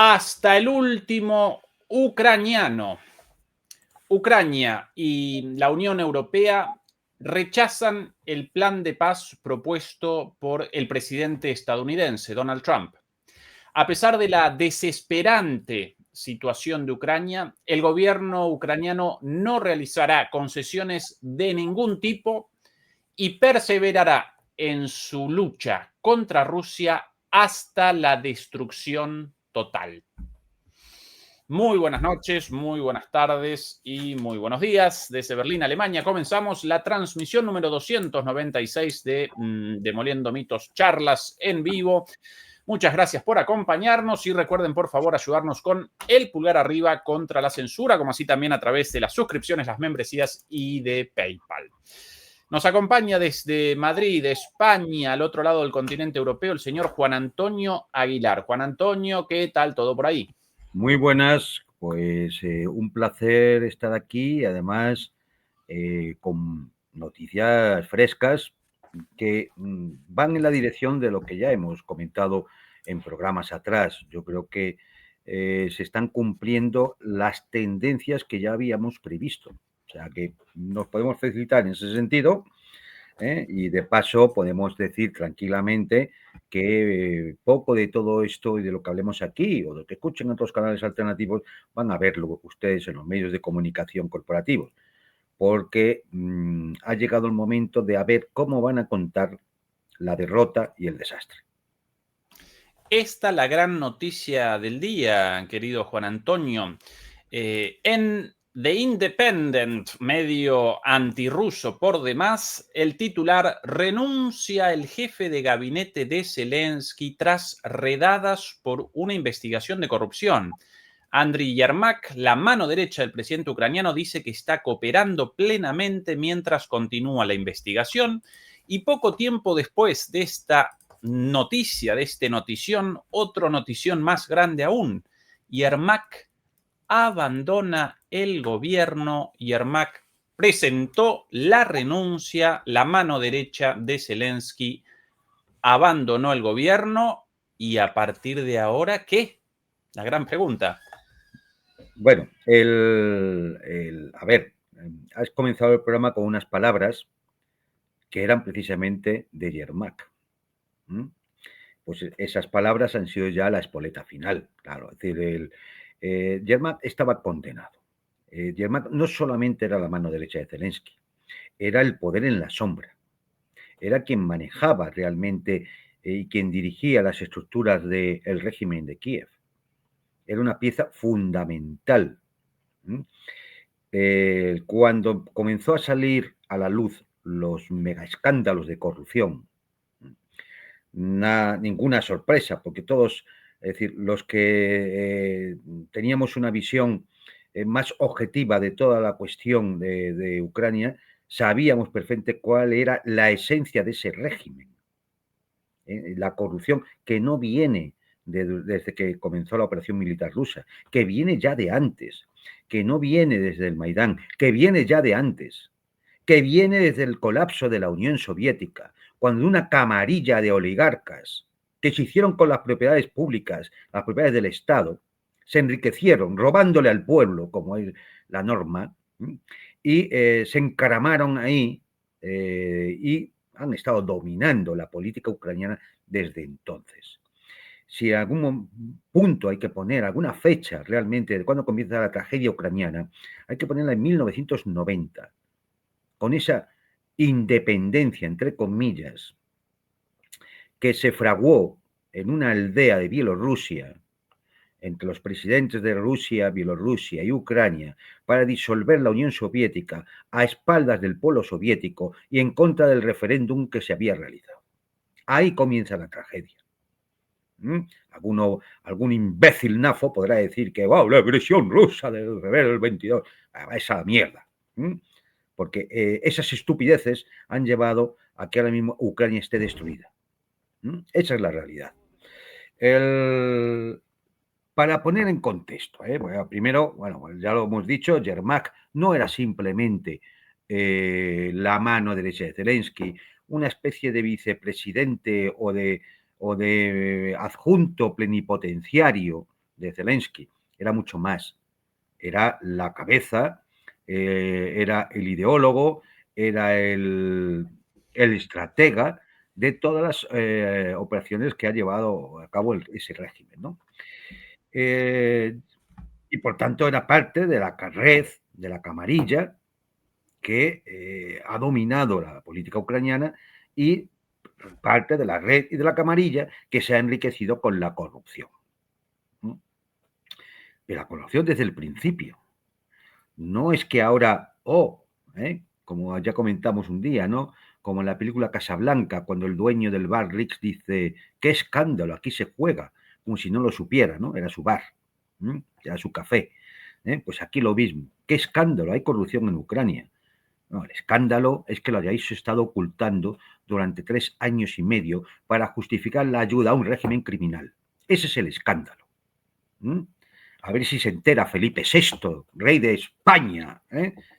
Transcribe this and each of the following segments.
hasta el último ucraniano. Ucrania y la Unión Europea rechazan el plan de paz propuesto por el presidente estadounidense, Donald Trump. A pesar de la desesperante situación de Ucrania, el gobierno ucraniano no realizará concesiones de ningún tipo y perseverará en su lucha contra Rusia hasta la destrucción total. Muy buenas noches, muy buenas tardes y muy buenos días. Desde Berlín, Alemania, comenzamos la transmisión número 296 de Demoliendo Mitos, charlas en vivo. Muchas gracias por acompañarnos y recuerden, por favor, ayudarnos con el pulgar arriba contra la censura, como así también a través de las suscripciones, las membresías y de PayPal. Nos acompaña desde Madrid, España, al otro lado del continente europeo, el señor Juan Antonio Aguilar. Juan Antonio, ¿qué tal todo por ahí? Muy buenas, pues un placer estar aquí, además con noticias frescas que van en la dirección de lo que ya hemos comentado en programas atrás. Yo creo que se están cumpliendo las tendencias que ya habíamos previsto. O sea que nos podemos felicitar en ese sentido. Y de paso podemos decir tranquilamente que poco de todo esto y de lo que hablemos aquí o de lo que escuchen en otros canales alternativos van a verlo ustedes en los medios de comunicación corporativos, porque ha llegado el momento de ver cómo van a contar la derrota y el desastre. Esta es la gran noticia del día, querido Juan Antonio. En The Independent, medio antirruso por demás, el titular: renuncia el jefe de gabinete de Zelensky tras redadas por una investigación de corrupción. Andriy Yermak, la mano derecha del presidente ucraniano, dice que está cooperando plenamente mientras continúa la investigación. Y poco tiempo después de esta noticia, de este notición, otro notición más grande aún: Yermak abandona el gobierno. Yermak presentó la renuncia, la mano derecha de Zelensky abandonó el gobierno. Y a partir de ahora, ¿qué? La gran pregunta. Bueno, a ver, has comenzado el programa con unas palabras que eran precisamente de Yermak. Pues esas palabras han sido ya la espoleta final, claro. Es decir, Yermak estaba condenado. Yermak no solamente era la mano derecha de Zelensky, era el poder en la sombra. Era quien manejaba realmente y quien dirigía las estructuras del régimen de Kiev. Era una pieza fundamental. Cuando comenzó a salir a la luz los megaescándalos de corrupción, ninguna sorpresa, porque todos, es decir, los que teníamos una visión más objetiva de toda la cuestión de Ucrania, sabíamos perfectamente cuál era la esencia de ese régimen. La corrupción que no viene desde que comenzó la operación militar rusa, que viene ya de antes, que no viene desde el Maidán, que viene ya de antes, que viene desde el colapso de la Unión Soviética, cuando una camarilla de oligarcas que se hicieron con las propiedades públicas, las propiedades del Estado, se enriquecieron robándole al pueblo, como es la norma, y se encaramaron ahí y han estado dominando la política ucraniana desde entonces. Si en algún punto hay que poner alguna fecha realmente de cuándo comienza la tragedia ucraniana, hay que ponerla en 1990, con esa independencia, entre comillas, que se fraguó en una aldea de Bielorrusia entre los presidentes de Rusia, Bielorrusia y Ucrania para disolver la Unión Soviética a espaldas del pueblo soviético y en contra del referéndum que se había realizado. Ahí comienza la tragedia. Algún imbécil nafo podrá decir que wow, la agresión rusa del rebelde del 22, esa mierda. Porque esas estupideces han llevado a que ahora mismo Ucrania esté destruida. Esa es la realidad. Para poner en contexto, bueno, primero, bueno, ya lo hemos dicho, Yermak no era simplemente la mano derecha de Zelensky, una especie de vicepresidente o de adjunto plenipotenciario de Zelensky, era mucho más. Era la cabeza, era el ideólogo, era el estratega de todas las operaciones que ha llevado a cabo ese régimen, ¿no? Y por tanto era parte de la red, de la camarilla, que ha dominado la política ucraniana y parte de la red y de la camarilla que se ha enriquecido con la corrupción. Pero la corrupción desde el principio. No es que ahora, como ya comentamos un día, ¿no? Como en la película Casablanca, cuando el dueño del bar Rix dice, qué escándalo, aquí se juega, como si no lo supiera, ¿no? Era su bar, era su café. Pues aquí lo mismo, qué escándalo, hay corrupción en Ucrania. No, el escándalo es que lo hayáis estado ocultando durante 3 años y medio para justificar la ayuda a un régimen criminal. Ese es el escándalo. A ver si se entera Felipe VI, rey de España,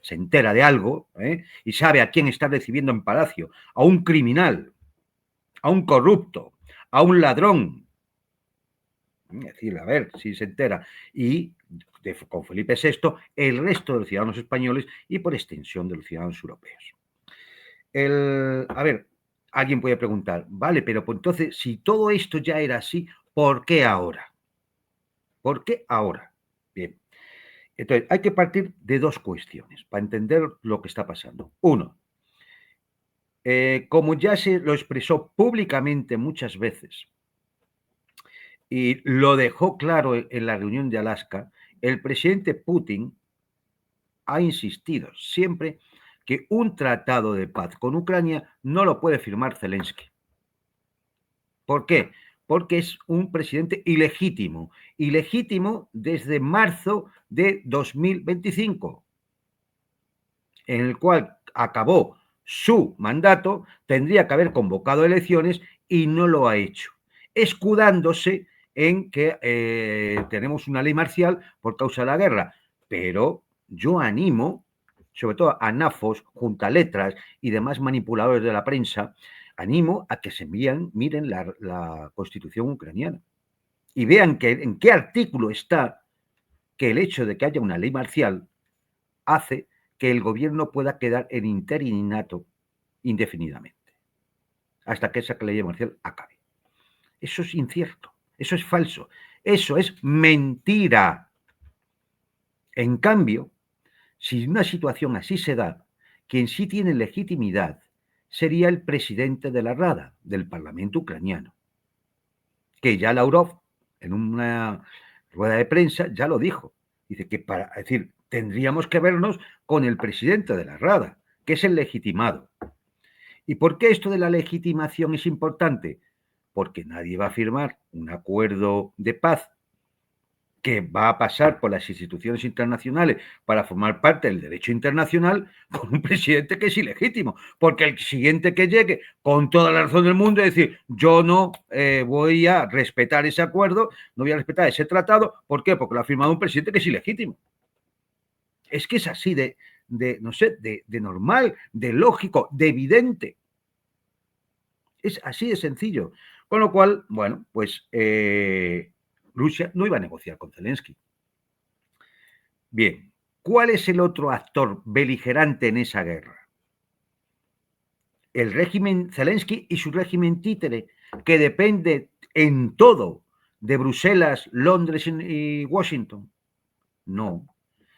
se entera de algo y sabe a quién está recibiendo en palacio, a un criminal, a un corrupto, a un ladrón. Es decir, a ver si se entera. Y con Felipe VI, el resto de los ciudadanos españoles y por extensión de los ciudadanos europeos. A ver, alguien puede preguntar, vale, pero pues entonces, si todo esto ya era así, ¿por qué ahora? ¿Por qué ahora? Bien. Entonces, hay que partir de 2 cuestiones para entender lo que está pasando. Uno, como ya se lo expresó públicamente muchas veces y lo dejó claro en la reunión de Alaska, el presidente Putin ha insistido siempre que un tratado de paz con Ucrania no lo puede firmar Zelensky. ¿Por qué? Porque es un presidente ilegítimo desde marzo de 2025, en el cual acabó su mandato, tendría que haber convocado elecciones y no lo ha hecho, escudándose en que tenemos una ley marcial por causa de la guerra. Pero yo animo, sobre todo a NAFOS, juntaletras y demás manipuladores de la prensa, animo a que se miren la Constitución ucraniana y vean en qué artículo está que el hecho de que haya una ley marcial hace que el gobierno pueda quedar en interinato indefinidamente, hasta que esa ley marcial acabe. Eso es incierto, eso es falso, eso es mentira. En cambio, si una situación así se da, quien sí tiene legitimidad sería el presidente de la Rada, del Parlamento ucraniano, que ya Lavrov, en una rueda de prensa, ya lo dijo. Dice que tendríamos que vernos con el presidente de la Rada, que es el legitimado. ¿Y por qué esto de la legitimación es importante? Porque nadie va a firmar un acuerdo de paz que va a pasar por las instituciones internacionales para formar parte del derecho internacional con un presidente que es ilegítimo, porque el siguiente que llegue, con toda la razón del mundo, es decir, yo no voy a respetar ese acuerdo, no voy a respetar ese tratado. ¿Por qué? Porque lo ha firmado un presidente que es ilegítimo. Es que es así de normal, de lógico, de evidente. Es así de sencillo. Con lo cual, bueno, pues Rusia no iba a negociar con Zelensky. Bien, ¿cuál es el otro actor beligerante en esa guerra? El régimen Zelensky y su régimen títere, que depende en todo de Bruselas, Londres y Washington. No.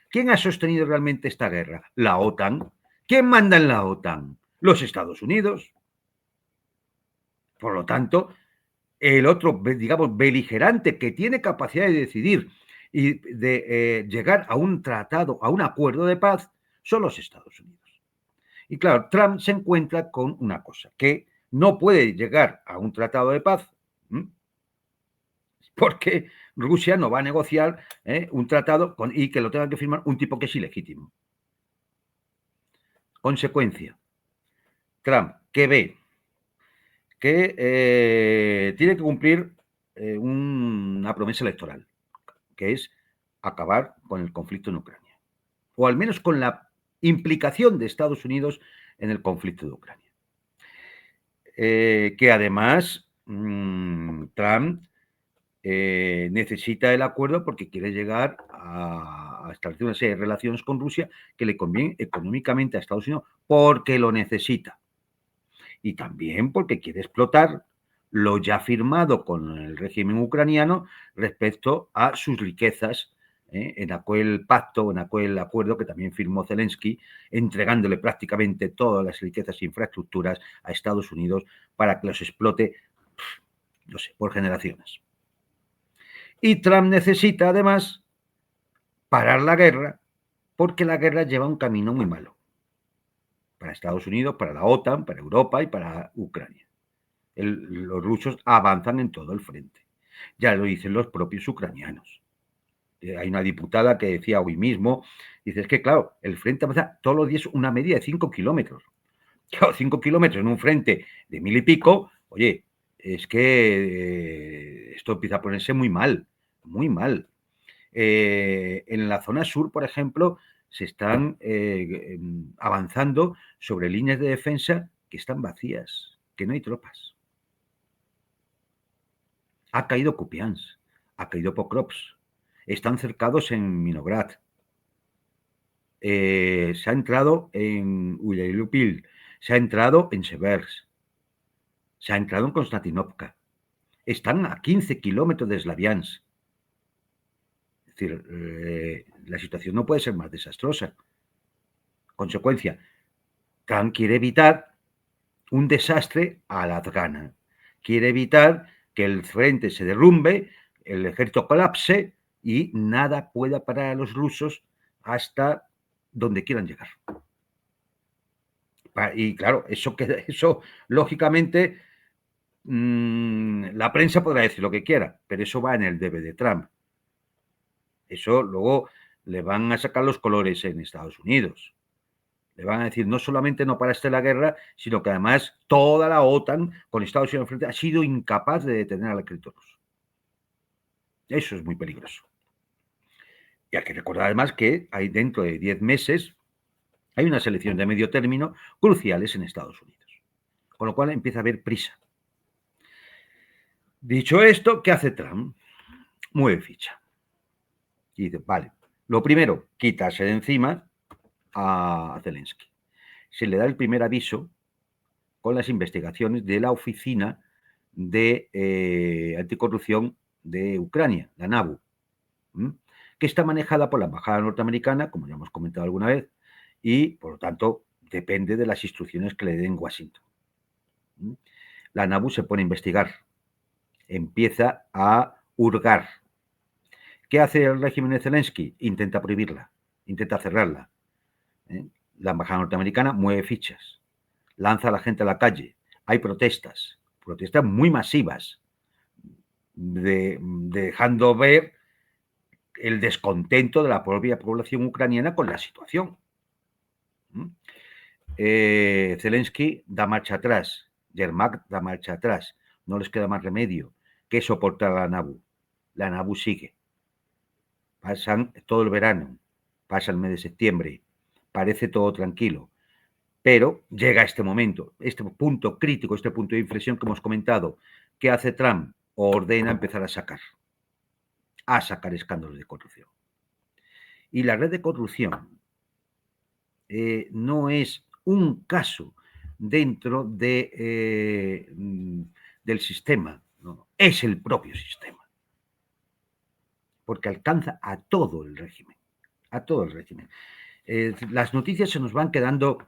¿Quién ha sostenido realmente esta guerra? La OTAN. ¿Quién manda en la OTAN? Los Estados Unidos. Por lo tanto, el otro, digamos, beligerante que tiene capacidad de decidir y de llegar a un tratado, a un acuerdo de paz, son los Estados Unidos. Y claro, Trump se encuentra con una cosa, que no puede llegar a un tratado de paz porque Rusia no va a negociar un tratado y que lo tenga que firmar un tipo que es ilegítimo. Consecuencia, Trump, que ve que tiene que cumplir una promesa electoral, que es acabar con el conflicto en Ucrania, o al menos con la implicación de Estados Unidos en el conflicto de Ucrania. Que además Trump necesita el acuerdo porque quiere llegar a establecer una serie de relaciones con Rusia que le conviene económicamente a Estados Unidos porque lo necesita. Y también porque quiere explotar lo ya firmado con el régimen ucraniano respecto a sus riquezas, en aquel pacto, en aquel acuerdo que también firmó Zelensky, entregándole prácticamente todas las riquezas e infraestructuras a Estados Unidos para que los explote, no sé, por generaciones. Y Trump necesita, además, parar la guerra, porque la guerra lleva un camino muy malo para Estados Unidos, para la OTAN, para Europa y para Ucrania. Los rusos avanzan en todo el frente. Ya lo dicen los propios ucranianos. Hay una diputada que decía hoy mismo, dice, es que claro, el frente avanza todos los días una media de 5 kilómetros. Claro, 5 kilómetros en un frente de 1000 y pico, oye, es que esto empieza a ponerse muy mal, muy mal. En la zona sur, por ejemplo, se están avanzando sobre líneas de defensa que están vacías, que no hay tropas. Ha caído Kupiansk, ha caído Pokrovsk, están cercados en Minograd, se ha entrado en Uliánovsk, se ha entrado en Seversk, se ha entrado en Konstantinovka, están a 15 kilómetros de Slaviansk. Es decir, la situación no puede ser más desastrosa. Consecuencia, Trump quiere evitar un desastre a la afgana, quiere evitar que el frente se derrumbe, el ejército colapse y nada pueda parar a los rusos hasta donde quieran llegar. Y claro, eso lógicamente, la prensa podrá decir lo que quiera, pero eso va en el debe de Trump. Eso luego le van a sacar los colores en Estados Unidos. Le van a decir, no solamente no paraste la guerra, sino que además toda la OTAN, con Estados Unidos enfrente, ha sido incapaz de detener al ejército ruso. Eso es muy peligroso. Y hay que recordar además que hay dentro de 10 meses hay unas elecciones de medio término cruciales en Estados Unidos. Con lo cual empieza a haber prisa. Dicho esto, ¿qué hace Trump? Mueve ficha. Y dice, vale, lo primero, quitarse de encima a Zelensky. Se le da el primer aviso con las investigaciones de la Oficina de Anticorrupción de Ucrania, la NABU, que está manejada por la Embajada norteamericana, como ya hemos comentado alguna vez, y por lo tanto depende de las instrucciones que le den Washington. La NABU se pone a investigar, empieza a hurgar. ¿Qué hace el régimen de Zelensky? Intenta prohibirla, intenta cerrarla. La Embajada norteamericana mueve fichas, lanza a la gente a la calle, hay protestas muy masivas, dejando ver el descontento de la propia población ucraniana con la situación. Zelensky da marcha atrás, Yermak da marcha atrás, no les queda más remedio que soportar a la NABU. La NABU sigue. Pasan todo el verano, pasa el mes de septiembre, parece todo tranquilo, pero llega este momento, este punto crítico, este punto de inflexión que hemos comentado. ¿Qué hace Trump? Ordena empezar a sacar escándalos de corrupción. Y la red de corrupción no es un caso dentro del sistema, no, es el propio sistema, porque alcanza a todo el régimen, las noticias se nos van quedando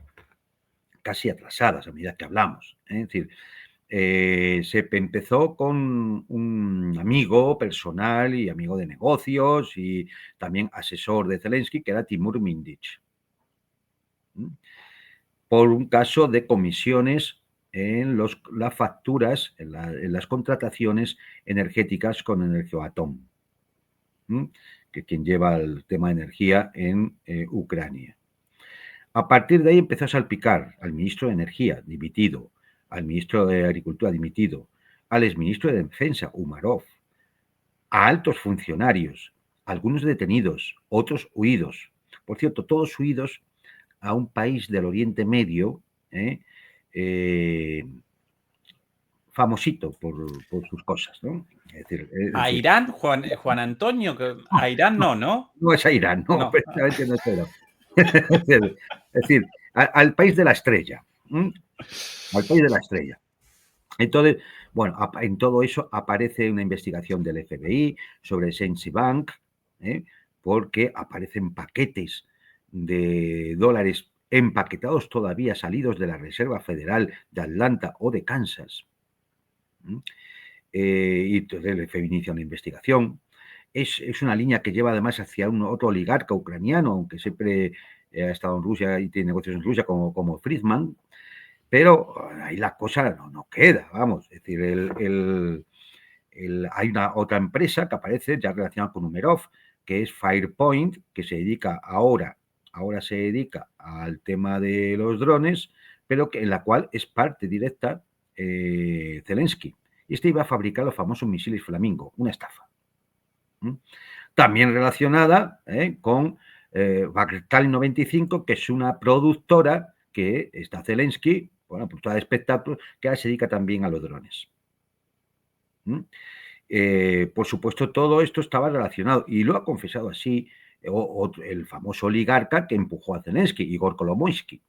casi atrasadas a medida que hablamos. Es decir, se empezó con un amigo personal y amigo de negocios y también asesor de Zelensky, que era Timur Mindich, por un caso de comisiones en las facturas, en las contrataciones energéticas con Energoatom, que quien lleva el tema de energía en Ucrania. A partir de ahí empezó a salpicar al ministro de Energía, dimitido, al ministro de Agricultura, dimitido, al exministro de Defensa, Umarov, a altos funcionarios, algunos detenidos, otros huidos. Por cierto, todos huidos a un país del Oriente Medio, famosito por sus cosas, ¿no? Es decir, ¿A Irán, Juan Antonio? A Irán no. No es a Irán, no, No. precisamente no es a Irán. Es decir, al país de la estrella. Al país de la estrella. Entonces, bueno, en todo eso aparece una investigación del FBI sobre Sensi Bank, porque aparecen paquetes de dólares empaquetados todavía salidos de la Reserva Federal de Atlanta o de Kansas. Y entonces el FBI inicia una investigación. Es una línea que lleva además hacia otro oligarca ucraniano, aunque siempre ha estado en Rusia y tiene negocios en Rusia, como Friedman, pero ahí la cosa no queda, vamos. Es decir, hay una otra empresa que aparece ya relacionada con Umerov, que es Firepoint, que se dedica ahora se dedica al tema de los drones, pero en la cual es parte directa Zelensky. Y este iba a fabricar los famosos misiles Flamingo, una estafa. También relacionada con Bagtal 95, que es una productora que está Zelensky, bueno, productora de espectáculos, que ahora se dedica también a los drones. Por supuesto, todo esto estaba relacionado y lo ha confesado así el famoso oligarca que empujó a Zelensky, Igor Kolomoisky,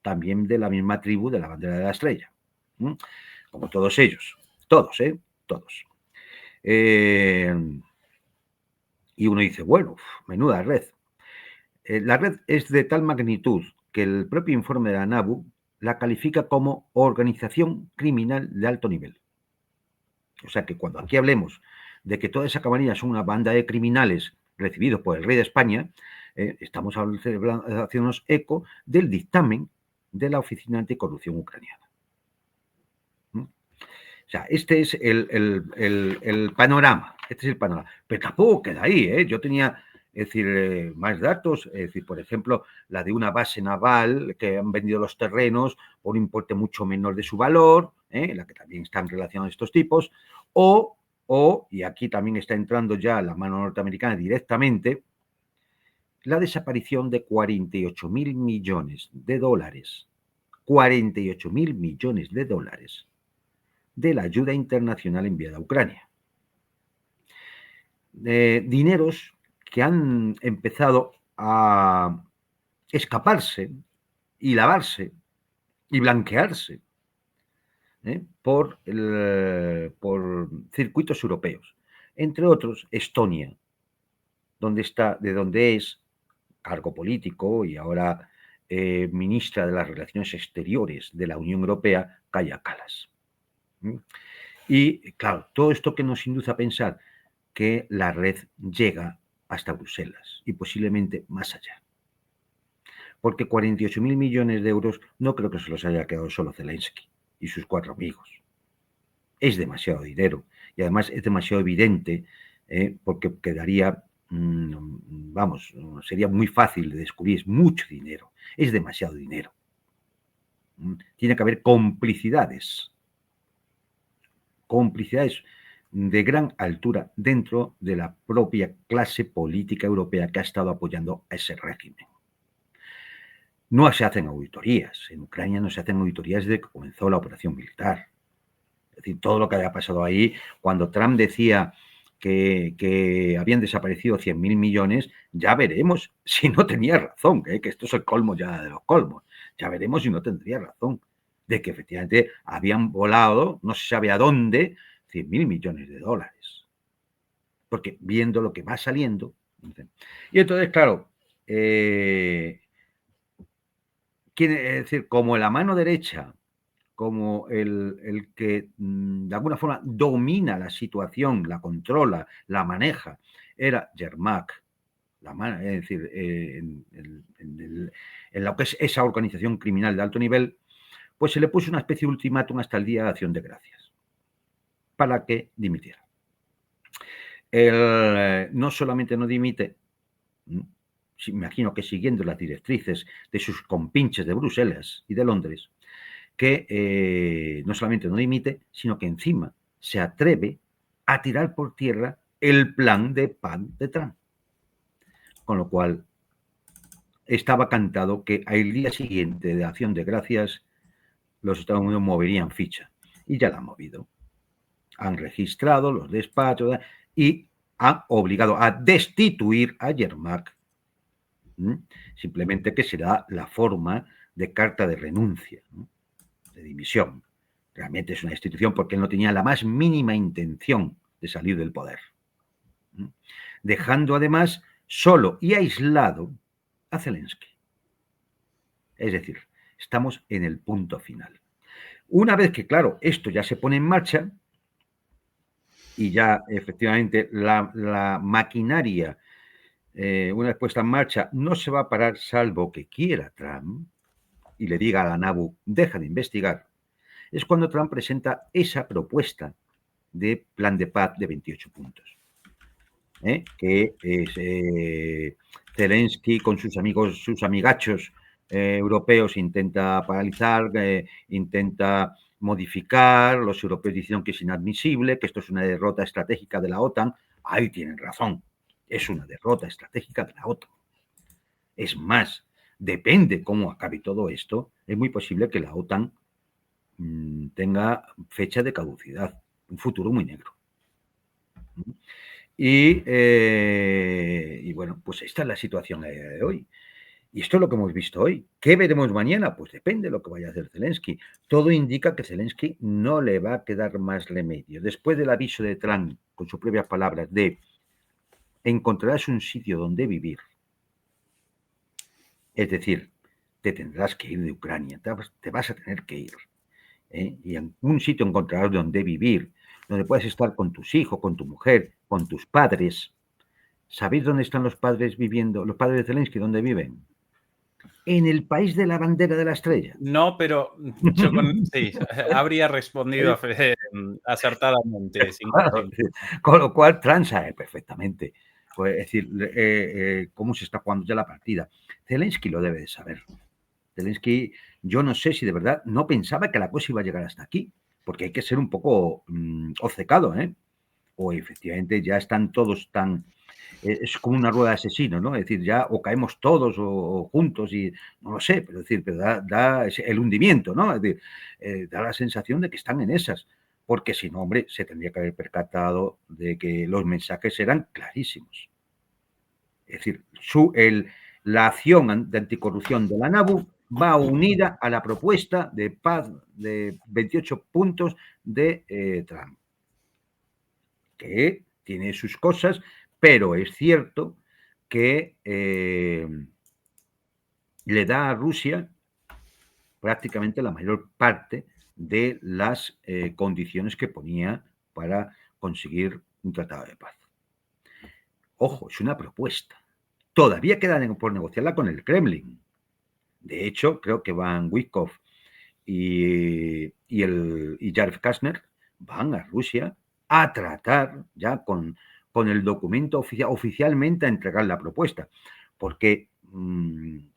también de la misma tribu de la bandera de la estrella, como todos ellos, todos. Y uno dice, bueno, menuda red. La red es de tal magnitud que el propio informe de la NABU la califica como organización criminal de alto nivel. O sea que cuando aquí hablemos de que toda esa camarilla son una banda de criminales recibidos por el rey de España, estamos haciéndonos eco del dictamen de la Oficina Anticorrupción ucraniana. O sea, este es el panorama. Este es el panorama. Pero tampoco queda ahí. Yo tenía, es decir, más datos. Es decir, por ejemplo, la de una base naval que han vendido los terrenos por un importe mucho menor de su valor, en la que también están relacionados estos tipos. Y aquí también está entrando ya la mano norteamericana directamente, la desaparición de 48.000 millones de dólares. 48.000 millones de dólares de la ayuda internacional enviada a Ucrania. Dineros que han empezado a escaparse y lavarse y blanquearse por circuitos europeos, entre otros Estonia, de donde es cargo político y ahora ministra de las Relaciones Exteriores de la Unión Europea, Kaja Kallas. Y claro, todo esto que nos induce a pensar que la red llega hasta Bruselas y posiblemente más allá. Porque 48.000 millones de euros no creo que se los haya quedado solo Zelensky y sus 4 amigos. Es demasiado dinero y además es demasiado evidente porque quedaría, sería muy fácil de descubrir, es mucho dinero, es demasiado dinero. Tiene que haber complicidades de gran altura dentro de la propia clase política europea que ha estado apoyando a ese régimen. No se hacen auditorías. En Ucrania no se hacen auditorías desde que comenzó la operación militar. Es decir, todo lo que haya pasado ahí, cuando Trump decía que habían desaparecido 100.000 millones, ya veremos si no tenía razón, que esto es el colmo ya de los colmos. Ya veremos si no tendría razón de que efectivamente habían volado, no se sabe a dónde, 100.000 millones de dólares. Porque viendo lo que va saliendo. Y entonces, claro, es decir, como la mano derecha, como el que de alguna forma domina la situación, la controla, la maneja, era Yermak, es decir, en lo que es esa organización criminal de alto nivel, pues se le puso una especie de ultimátum hasta el Día de Acción de Gracias para que dimitiera. No solamente no dimite, imagino que siguiendo las directrices de sus compinches de Bruselas y de Londres, que no solamente no dimite, sino que encima se atreve a tirar por tierra el plan de paz de Trump. Con lo cual, estaba cantado que al día siguiente de Acción de Gracias los Estados Unidos moverían ficha. y ya la han movido. Han registrado los despachos y han obligado a destituir a Yermak. Simplemente que será la forma de carta de renuncia, ¿no? De dimisión. Realmente es una destitución porque él no tenía la más mínima intención de salir del poder. Dejando además solo y aislado a Zelensky. Es decir, estamos en el punto final. Una vez que, claro, esto ya se pone en marcha y ya efectivamente la maquinaria, una vez puesta en marcha, no se va a parar salvo que quiera Trump y le diga a la NABU, deja de investigar, es cuando Trump presenta esa propuesta de plan de paz de 28 puntos. Que es Zelensky con sus amigos, sus amigachos europeos intenta paralizar, intenta modificar, los europeos dicen que es inadmisible, que esto es una derrota estratégica de la OTAN. Ahí tienen razón, es una derrota estratégica de la OTAN. Es más, depende cómo acabe todo esto, es muy posible que la OTAN tenga fecha de caducidad, un futuro muy negro. Y bueno, pues esta es la situación a día de hoy. Y esto es lo que hemos visto hoy. ¿Qué veremos mañana? Pues depende de lo que vaya a hacer Zelensky. Todo indica que Zelensky no le va a quedar más remedio. Después del aviso de Trump, con sus propias palabras, de encontrarás un sitio donde vivir. Es decir, te tendrás que ir de Ucrania, te vas a tener que ir. Y en un sitio encontrarás donde vivir, donde puedas estar con tus hijos, con tu mujer, con tus padres. ¿Sabéis dónde están los padres viviendo, los padres de Zelensky, dónde viven? En el país de la bandera de la estrella. No, pero yo sí, habría respondido acertadamente. Claro, con lo cual Trump sabe perfectamente, pues, es decir, cómo se está jugando ya la partida. Zelensky lo debe de saber. Zelensky, yo no sé si de verdad no pensaba que la cosa iba a llegar hasta aquí, porque hay que ser un poco obcecado, ¿eh? O efectivamente ya están todos tan... es como una rueda de asesinos, ¿no? Es decir, ya o caemos todos o juntos y no lo sé, pero, es decir, pero da el hundimiento, ¿no? Es decir, da la sensación de que están en esas, porque si no, hombre, se tendría que haber percatado de que los mensajes eran clarísimos. Es decir, la acción de anticorrupción de la NABU va unida a la propuesta de paz de 28 puntos de Trump, que tiene sus cosas, pero es cierto que le da a Rusia prácticamente la mayor parte de las condiciones que ponía para conseguir un tratado de paz. Ojo, es una propuesta. Todavía queda por negociarla con el Kremlin. De hecho, creo que Van Witkoff y Jared Kushner van a Rusia a tratar ya con el documento oficialmente a entregar la propuesta. Porque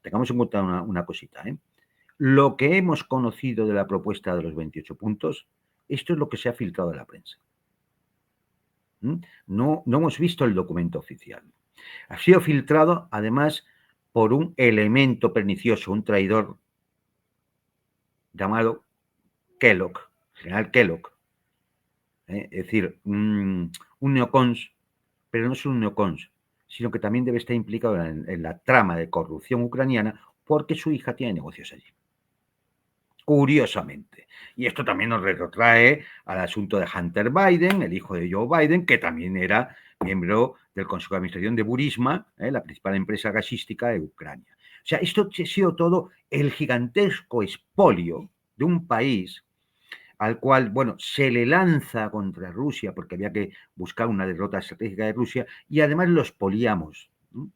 tengamos en cuenta una cosita, ¿eh? Lo que hemos conocido de la propuesta de los 28 puntos, esto es lo que se ha filtrado de la prensa. No hemos visto el documento oficial. Ha sido filtrado, además, por un elemento pernicioso, un traidor llamado Kellogg, general Kellogg. Es decir, un neocons, pero no es un neocons, sino que también debe estar implicado en la trama de corrupción ucraniana porque su hija tiene negocios allí. Curiosamente. Y esto también nos retrotrae al asunto de Hunter Biden, el hijo de Joe Biden, que también era miembro del Consejo de Administración de Burisma, la principal empresa gasística de Ucrania. O sea, esto ha sido todo el gigantesco expolio de un país al cual, bueno, se le lanza contra Rusia porque había que buscar una derrota estratégica de Rusia y además los poliamos, ¿no?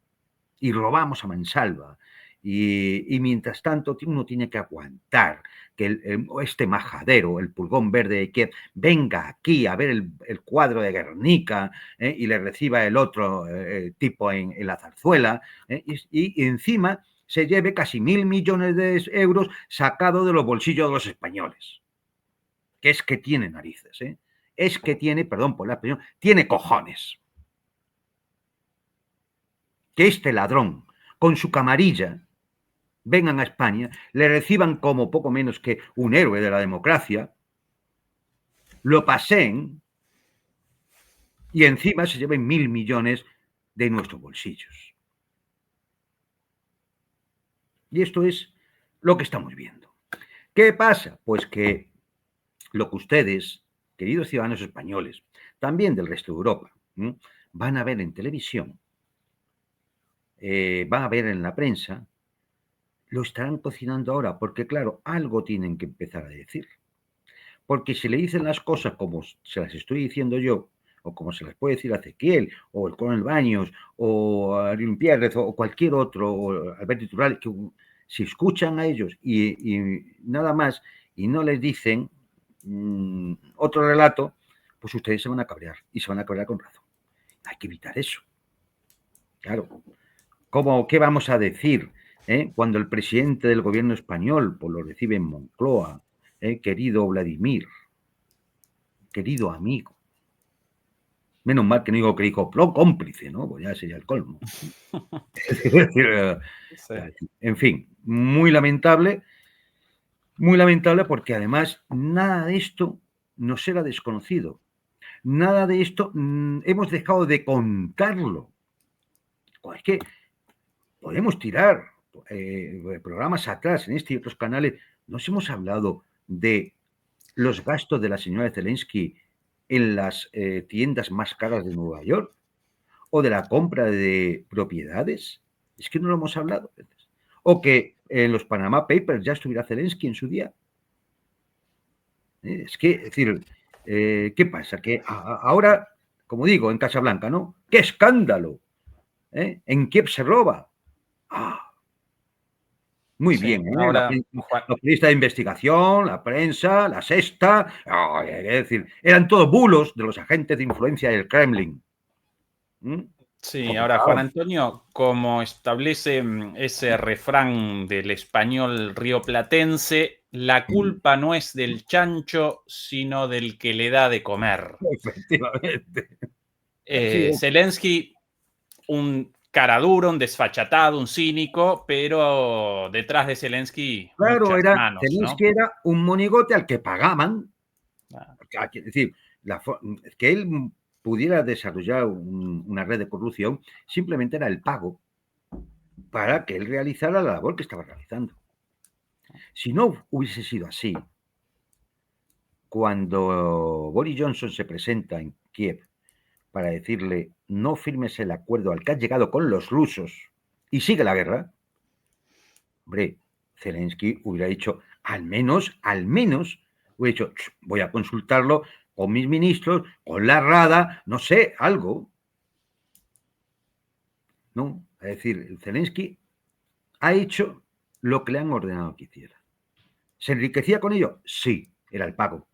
Y robamos a mansalva. Y mientras tanto uno tiene que aguantar que este majadero, el pulgón verde de Kiev, venga aquí a ver el cuadro de Guernica y le reciba el otro tipo en la zarzuela y encima se lleve casi 1.000 millones de euros sacado de los bolsillos de los españoles. Que es que tiene narices, es que tiene, perdón por la expresión, tiene cojones. Que este ladrón, con su camarilla, vengan a España, le reciban como poco menos que un héroe de la democracia, lo paseen y encima se lleven 1.000 millones de nuestros bolsillos. Y esto es lo que estamos viendo. ¿Qué pasa? Pues que lo que ustedes, queridos ciudadanos españoles, también del resto de Europa, van a ver en televisión, van a ver en la prensa, lo estarán cocinando ahora, porque claro, algo tienen que empezar a decir. Porque si le dicen las cosas como se las estoy diciendo yo, o como se las puede decir a Ezequiel, o el coronel Baños, o a Ariel Pierrez, o cualquier otro, o Alberto Iturralde, que si escuchan a ellos y nada más, y no les dicen otro relato, pues ustedes se van a cabrear, y se van a cabrear con razón. Hay que evitar eso. Claro. ¿Qué vamos a decir cuando el presidente del gobierno español pues, lo recibe en Moncloa? Querido Vladimir, querido amigo. Menos mal que no digo que dijo cómplice, ¿no? Pues ya sería el colmo. En fin, muy lamentable porque además nada de esto nos era desconocido. Nada de esto hemos dejado de contarlo. Es que podemos tirar programas atrás en este y otros canales. Nos hemos hablado de los gastos de la señora Zelensky en las tiendas más caras de Nueva York o de la compra de propiedades. Es que no lo hemos hablado. O que en los Panama Papers ya estuviera Zelensky en su día. Es decir, ¿qué pasa? Que ahora, como digo, en Casablanca, ¿no? ¡Qué escándalo! En Kiev se roba. Muy sí, bien, ahora, la periodista de investigación, la prensa, la sexta, es decir, eran todos bulos de los agentes de influencia del Kremlin. Sí, ahora Juan Antonio, como establece ese refrán del español rioplatense, la culpa no es del chancho, sino del que le da de comer. Efectivamente. Zelensky, un cara duro, un desfachatado, un cínico, pero detrás de Zelensky claro, muchas manos, Zelensky ¿no? era un monigote al que pagaban. Es decir, que él pudiera desarrollar una red de corrupción simplemente era el pago para que él realizara la labor que estaba realizando. Si no hubiese sido así, cuando Boris Johnson se presenta en Kiev para decirle no firmes el acuerdo al que has llegado con los rusos y sigue la guerra, hombre, Zelensky hubiera dicho, al menos, hubiera dicho, voy a consultarlo con mis ministros, con la Rada, no sé, algo. No, es decir, Zelensky ha hecho lo que le han ordenado que hiciera. ¿Se enriquecía con ello? Sí, era el pago,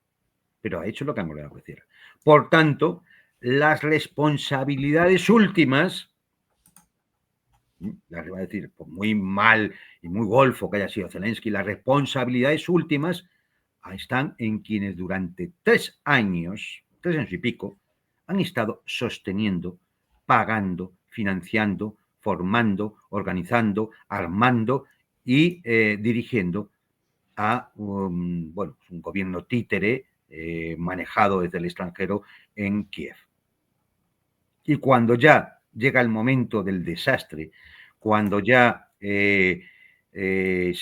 pero ha hecho lo que han ordenado que hiciera. Por tanto, las responsabilidades últimas, las va a decir, pues muy mal y muy golfo que haya sido Zelensky, las responsabilidades últimas están en quienes durante 3 años y pico, han estado sosteniendo, pagando, financiando, formando, organizando, armando y dirigiendo a un gobierno títere manejado desde el extranjero en Kiev. Y cuando ya llega el momento del desastre, cuando ya se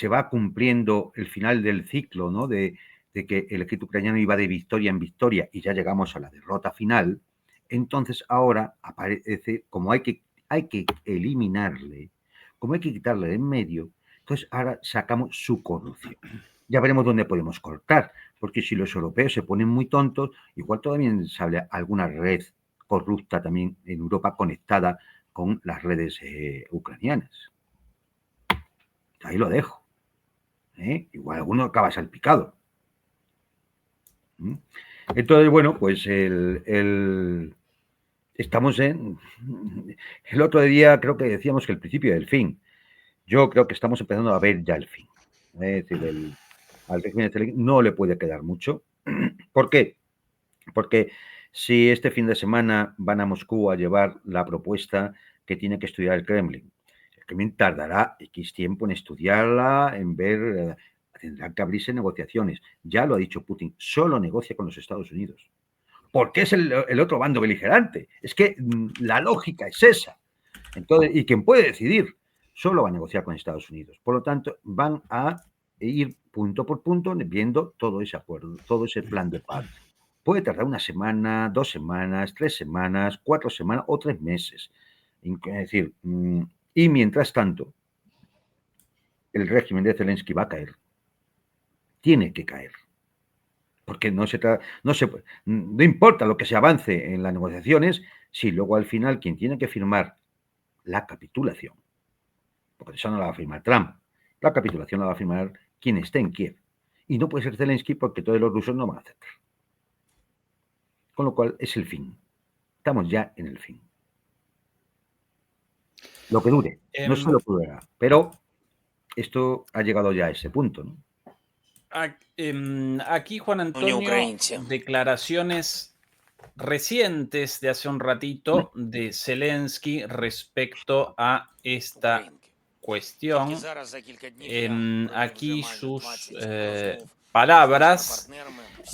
va cumpliendo el final del ciclo, ¿no? de que el ejército ucraniano iba de victoria en victoria y ya llegamos a la derrota final, entonces ahora aparece, como hay que eliminarle, como hay que quitarle de en medio, entonces ahora sacamos su corrupción. Ya veremos dónde podemos cortar, porque si los europeos se ponen muy tontos, igual todavía sale alguna red corrupta también en Europa conectada con las redes ucranianas. Ahí lo dejo. Igual alguno acaba salpicado. Entonces, bueno, pues estamos en... El otro día creo que decíamos que el principio del fin. Yo creo que estamos empezando a ver ya el fin. Es decir, al régimen de Zelensky no le puede quedar mucho. ¿Por qué? Porque si este fin de semana van a Moscú a llevar la propuesta que tiene que estudiar el Kremlin tardará X tiempo en estudiarla, en ver... tendrán que abrirse negociaciones. Ya lo ha dicho Putin, solo negocia con los Estados Unidos. Porque es el otro bando beligerante. Es que la lógica es esa. Entonces, y quien puede decidir solo va a negociar con Estados Unidos. Por lo tanto, van a ir punto por punto viendo todo ese acuerdo, todo ese plan de paz. Puede tardar una semana, 2 semanas, 3 semanas, 4 semanas o 3 meses. Es decir, y mientras tanto, el régimen de Zelensky va a caer. Tiene que caer. Porque no importa lo que se avance en las negociaciones, si luego al final quien tiene que firmar la capitulación, porque eso no la va a firmar Trump, la capitulación la va a firmar quien esté en Kiev. Y no puede ser Zelensky porque todos los rusos no van a aceptar. Con lo cual es el fin. Estamos ya en el fin. Lo que dure, no sé lo que durará, pero esto ha llegado ya a ese punto, ¿no? Aquí, Juan Antonio, declaraciones recientes de hace un ratito de Zelensky respecto a esta cuestión. Aquí sus palabras: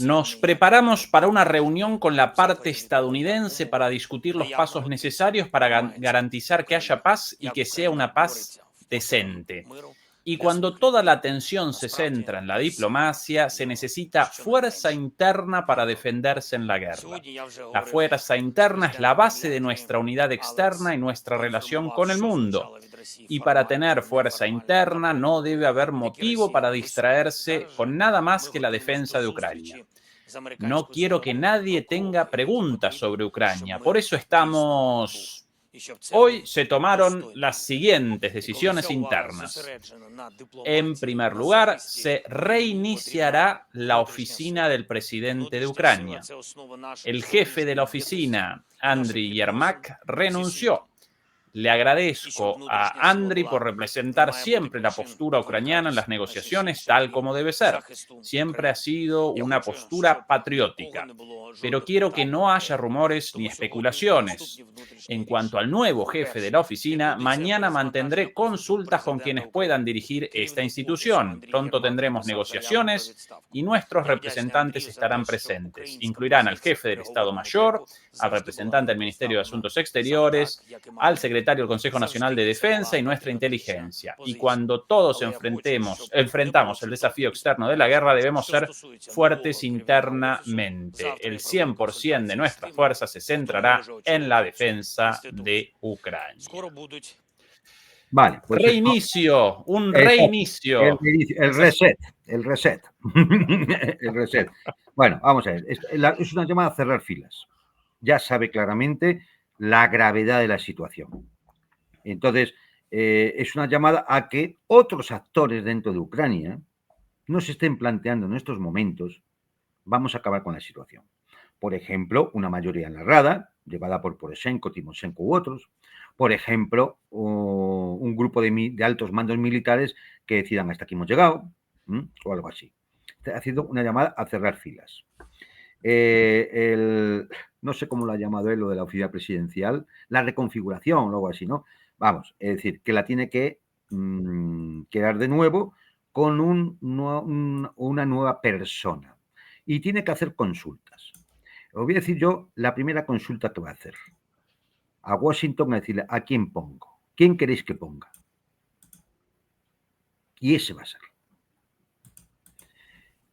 nos preparamos para una reunión con la parte estadounidense para discutir los pasos necesarios para garantizar que haya paz y que sea una paz decente. Y cuando toda la atención se centra en la diplomacia, se necesita fuerza interna para defenderse en la guerra. La fuerza interna es la base de nuestra unidad externa y nuestra relación con el mundo. Y para tener fuerza interna no debe haber motivo para distraerse con nada más que la defensa de Ucrania. No quiero que nadie tenga preguntas sobre Ucrania. Por eso estamos... Hoy se tomaron las siguientes decisiones internas. En primer lugar, se reiniciará la oficina del presidente de Ucrania. El jefe de la oficina, Andriy Yermak, renunció. Le agradezco a Andriy por representar siempre la postura ucraniana en las negociaciones tal como debe ser. Siempre ha sido una postura patriótica. Pero quiero que no haya rumores ni especulaciones. En cuanto al nuevo jefe de la oficina, mañana mantendré consultas con quienes puedan dirigir esta institución. Pronto tendremos negociaciones y nuestros representantes estarán presentes. Incluirán al jefe del Estado Mayor, al representante del Ministerio de Asuntos Exteriores, al secretario del Consejo Nacional de Defensa y nuestra inteligencia. Y cuando todos enfrentamos el desafío externo de la guerra, debemos ser fuertes internamente. El 100% de nuestra fuerza se centrará en la defensa de Ucrania. Vale, pues reinicio, un reinicio. El reset. El reset. Bueno, vamos a ver. Es una llamada a cerrar filas. Ya sabe claramente la gravedad de la situación. Entonces, es una llamada a que otros actores dentro de Ucrania no se estén planteando en estos momentos, vamos a acabar con la situación. Por ejemplo, una mayoría en la Rada, llevada por Poroshenko, Timoshenko u otros. Por ejemplo, un grupo de altos mandos militares que decidan hasta aquí hemos llegado, o algo así. Ha sido una llamada a cerrar filas. No sé cómo lo ha llamado él, lo de la oficina presidencial, la reconfiguración o algo así, ¿no? Vamos, es decir, que la tiene que quedar de nuevo con una nueva persona y tiene que hacer consultas. Os voy a decir yo la primera consulta que va a hacer. A Washington a decirle, ¿a quién pongo? ¿Quién queréis que ponga? Y ese va a ser.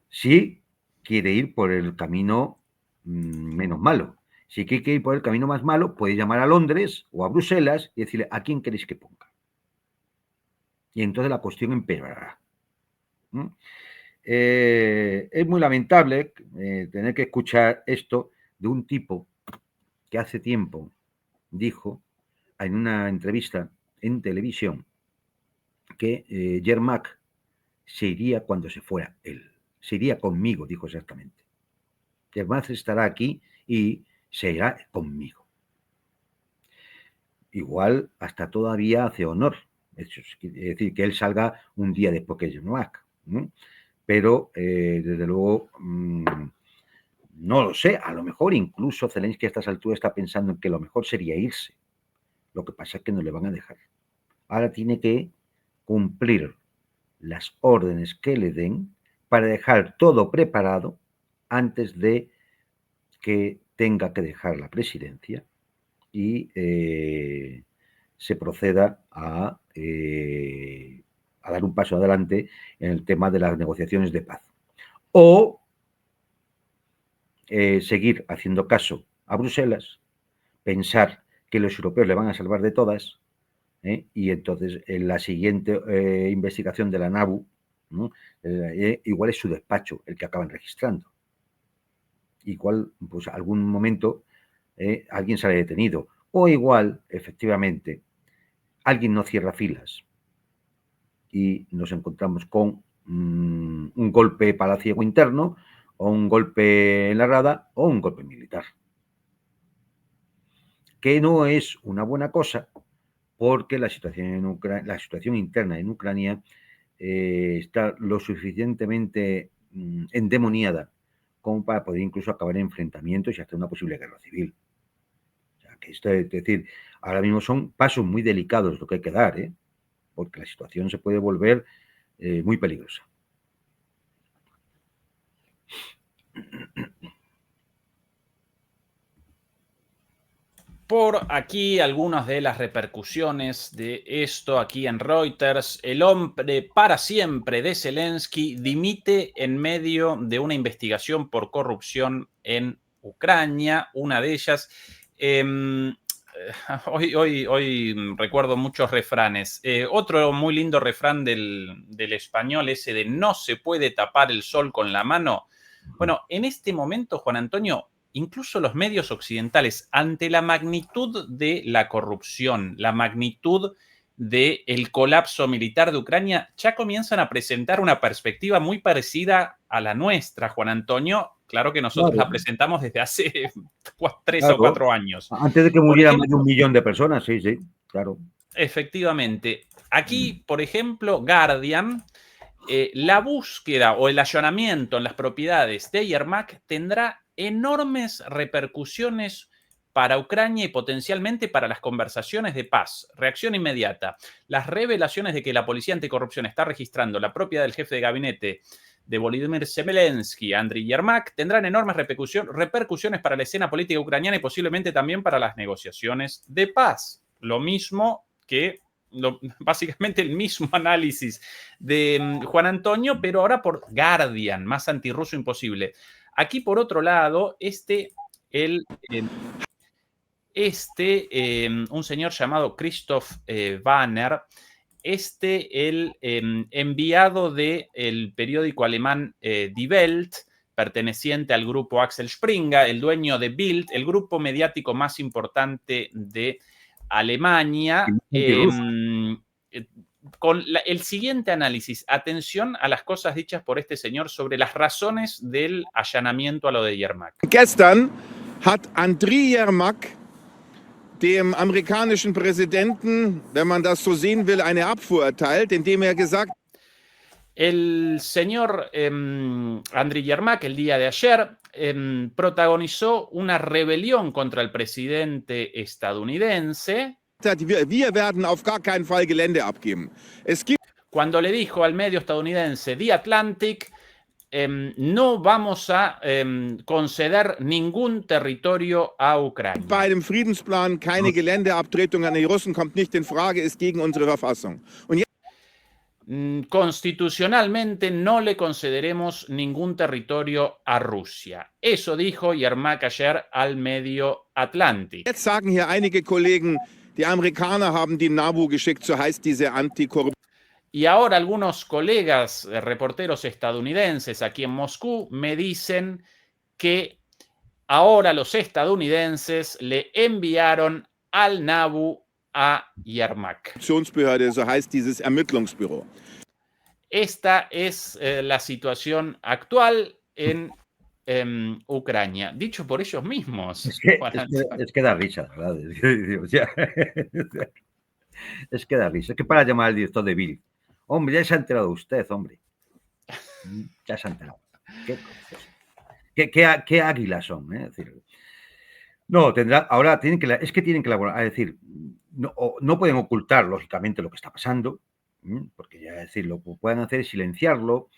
Si quiere ir por el camino menos malo. Si quiere ir por el camino más malo, puede llamar a Londres o a Bruselas y decirle, ¿a quién queréis que ponga? Y entonces la cuestión empeorará. Es muy lamentable tener que escuchar esto de un tipo que hace tiempo dijo en una entrevista en televisión que Yermak se iría cuando se fuera él. Se iría conmigo, dijo exactamente. Yermak estará aquí y se irá conmigo. Igual hasta todavía hace honor. Es decir, que él salga un día después que Yermak. Pero, desde luego, no lo sé. A lo mejor incluso Zelensky a estas alturas está pensando en que lo mejor sería irse. Lo que pasa es que no le van a dejar. Ahora tiene que cumplir las órdenes que le den para dejar todo preparado antes de que tenga que dejar la presidencia y se proceda a dar un paso adelante en el tema de las negociaciones de paz. O seguir haciendo caso a Bruselas, pensar que los europeos le van a salvar de todas, y entonces en la siguiente investigación de la NABU, ¿no? Igual es su despacho el que acaban registrando. Igual, pues algún momento alguien sale detenido. O igual, efectivamente, alguien no cierra filas y nos encontramos con un golpe palaciego interno, o un golpe en la rada, o un golpe militar. Que no es una buena cosa, porque la situación interna en Ucrania está lo suficientemente endemoniada como para poder incluso acabar en enfrentamientos y hasta una posible guerra civil. O sea, que esto es decir, ahora mismo son pasos muy delicados lo que hay que dar, porque la situación se puede volver muy peligrosa. Por aquí algunas de las repercusiones de esto aquí en Reuters. El hombre para siempre de Zelensky dimite en medio de una investigación por corrupción en Ucrania. Una de ellas... Hoy recuerdo muchos refranes. Otro muy lindo refrán del español, ese de no se puede tapar el sol con la mano. Bueno, en este momento, Juan Antonio, incluso los medios occidentales, ante la magnitud de la corrupción, la magnitud del colapso militar de Ucrania, ya comienzan a presentar una perspectiva muy parecida a la nuestra, Juan Antonio. Claro que nosotros la presentamos desde hace 3 o 4 años. Antes de que murieran más de 1 millón de personas, sí, claro. Efectivamente. Aquí, por ejemplo, Guardian, la búsqueda o el allanamiento en las propiedades de Yermak tendrá enormes repercusiones para Ucrania y potencialmente para las conversaciones de paz. Reacción inmediata. Las revelaciones de que la Policía Anticorrupción está registrando la propiedad del jefe de gabinete de Volodymyr Zelensky, Andriy Yermak, tendrán enormes repercusiones para la escena política ucraniana y posiblemente también para las negociaciones de paz. Lo mismo que básicamente el mismo análisis de Juan Antonio, pero ahora por Guardian, más antirruso imposible. Aquí, por otro lado, un señor llamado Christoph Wanner, el enviado del periódico alemán Die Welt, perteneciente al grupo Axel Springer, el dueño de Bild, el grupo mediático más importante de Alemania, con el siguiente análisis. Atención a las cosas dichas por este señor sobre las razones del allanamiento a lo de Yermak. Gestern hat Andriy Yermak dem amerikanischen Präsidenten, wenn man das so sehen will, eine Abfuhr erteilt, indem er gesagt hat, el señor Andriy Yermak, el día de ayer, protagonizó una rebelión contra el presidente estadounidense. Wir werden auf gar keinen Fall Gelände abgeben. Cuando le dijo al medio estadounidense The Atlantic, no vamos a conceder ningún territorio a Ucrania. Bei dem Friedensplan keine Geländeabtretung an die Russen kommt nicht in Frage, ist gegen unsere Verfassung. Constitucionalmente no le concederemos ningún territorio a Rusia. Eso dijo Yermak ayer al medio Atlantic. Jetzt sagen hier einige Kollegen, die Amerikaner haben die NABU geschickt, so heißt diese Antikorruption. Y ahora algunos colegas reporteros estadounidenses aquí en Moscú me dicen que ahora los estadounidenses le enviaron al NABU a Yermak. So heißt dieses Ermittlungsbüro. Esta es la situación actual en Ucrania, dicho por ellos mismos. Es que da risa, ¿verdad? Es que da risa. Es que para llamar al director de Bill. Hombre, ya se ha enterado usted, hombre. Ya se ha enterado. ¿Qué águilas son? Es decir, no, ahora tienen que elaborar, es decir, no pueden ocultar, lógicamente, lo que está pasando, Porque ya decir, lo que pueden hacer es silenciarlo,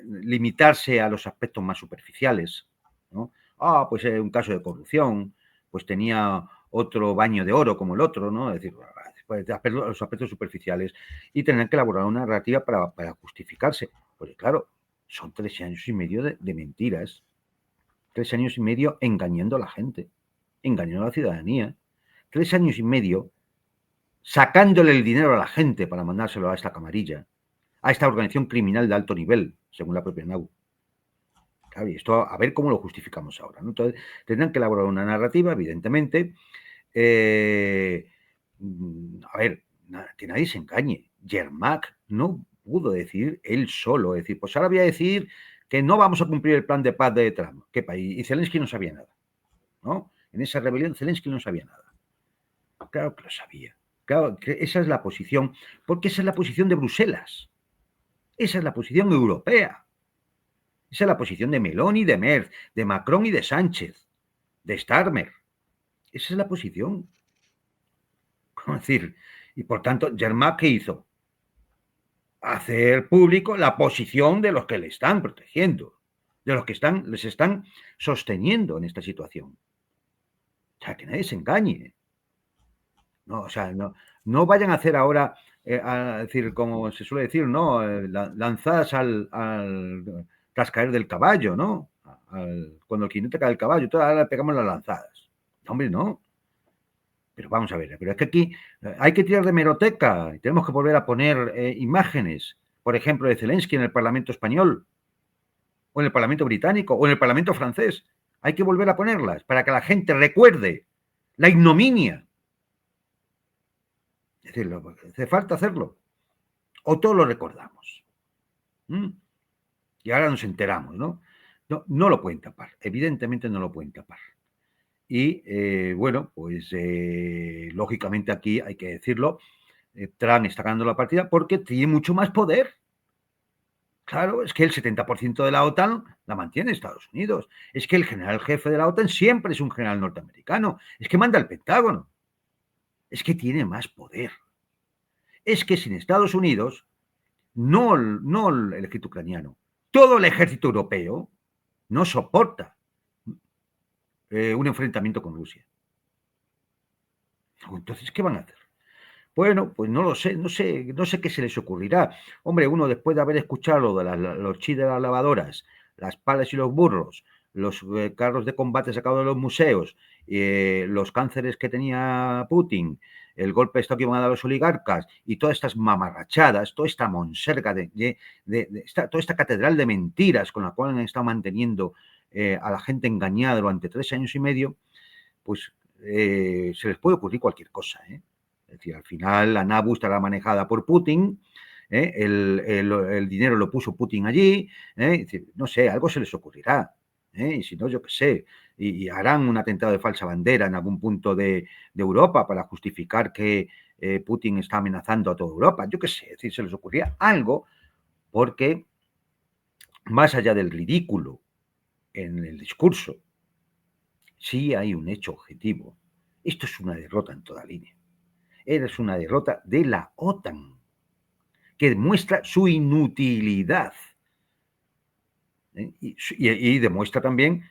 limitarse a los aspectos más superficiales, ¿no? Pues un caso de corrupción, pues tenía otro baño de oro como el otro, ¿no? Es decir, pues, los aspectos superficiales, y tener que elaborar una narrativa para justificarse. Porque claro, son 3 años y medio de mentiras, 3 años y medio engañando a la gente, engañando a la ciudadanía, 3 años y medio sacándole el dinero a la gente para mandárselo a esta camarilla, a esta organización criminal de alto nivel, según la propia NAU. Claro, y esto a ver cómo lo justificamos ahora, ¿no? Entonces, tendrán que elaborar una narrativa, evidentemente. A ver, que nadie se engañe. Yermak no pudo decidir él solo. Es decir, pues ahora voy a decir que no vamos a cumplir el plan de paz de Trump. ¿Qué país? Y Zelensky no sabía nada, ¿no? En esa rebelión Zelensky no sabía nada. Claro que lo sabía. Claro, que esa es la posición, porque esa es la posición de Bruselas. Esa es la posición europea. Esa es la posición de Meloni, de Merz, de Macron y de Sánchez, de Starmer. Esa es la posición. Es decir, y por tanto, Yermak, ¿qué hizo? Hacer público la posición de los que le están protegiendo, de los que les están sosteniendo en esta situación. O sea, que nadie se engañe. No, o sea, no vayan a hacer ahora, a decir, como se suele decir, ¿no? Lanzadas al cascaer del caballo, ¿no? Cuando el jinete cae del caballo, ahora le pegamos las lanzadas. No, hombre, no. Pero vamos a ver, pero es que aquí hay que tirar de hemeroteca y tenemos que volver a poner imágenes, por ejemplo, de Zelensky en el Parlamento español, o en el Parlamento británico, o en el Parlamento francés. Hay que volver a ponerlas para que la gente recuerde la ignominia. Es decir, hace falta hacerlo. O todos lo recordamos. Y ahora nos enteramos, ¿no? No lo pueden tapar. Evidentemente no lo pueden tapar. Y bueno, pues lógicamente aquí hay que decirlo, Trump está ganando la partida porque tiene mucho más poder. Claro, es que el 70% de la OTAN la mantiene Estados Unidos. Es que el general jefe de la OTAN siempre es un general norteamericano. Es que manda el Pentágono. Es que tiene más poder. Es que sin Estados Unidos, no el ejército ucraniano, todo el ejército europeo no soporta un enfrentamiento con Rusia. Entonces, ¿qué van a hacer? Bueno, pues no lo sé, no sé qué se les ocurrirá. Hombre, uno después de haber escuchado de los chis de las lavadoras, las palas y los burros, los carros de combate sacados de los museos, los cánceres que tenía Putin, el golpe de estado que iban a dar los oligarcas y todas estas mamarrachadas, toda esta monserga, toda esta catedral de mentiras con la cual han estado manteniendo a la gente engañada durante 3 años y medio, pues se les puede ocurrir cualquier cosa, ¿eh? Es decir, al final la NABU estará manejada por Putin, el dinero lo puso Putin allí, es decir, no sé, algo se les ocurrirá, y si no, yo qué sé, y harán un atentado de falsa bandera en algún punto de Europa para justificar que Putin está amenazando a toda Europa, yo qué sé, es decir, se les ocurrirá algo porque más allá del ridículo en el discurso, sí hay un hecho objetivo. Esto es una derrota en toda línea. Es una derrota de la OTAN, que demuestra su inutilidad. Y demuestra también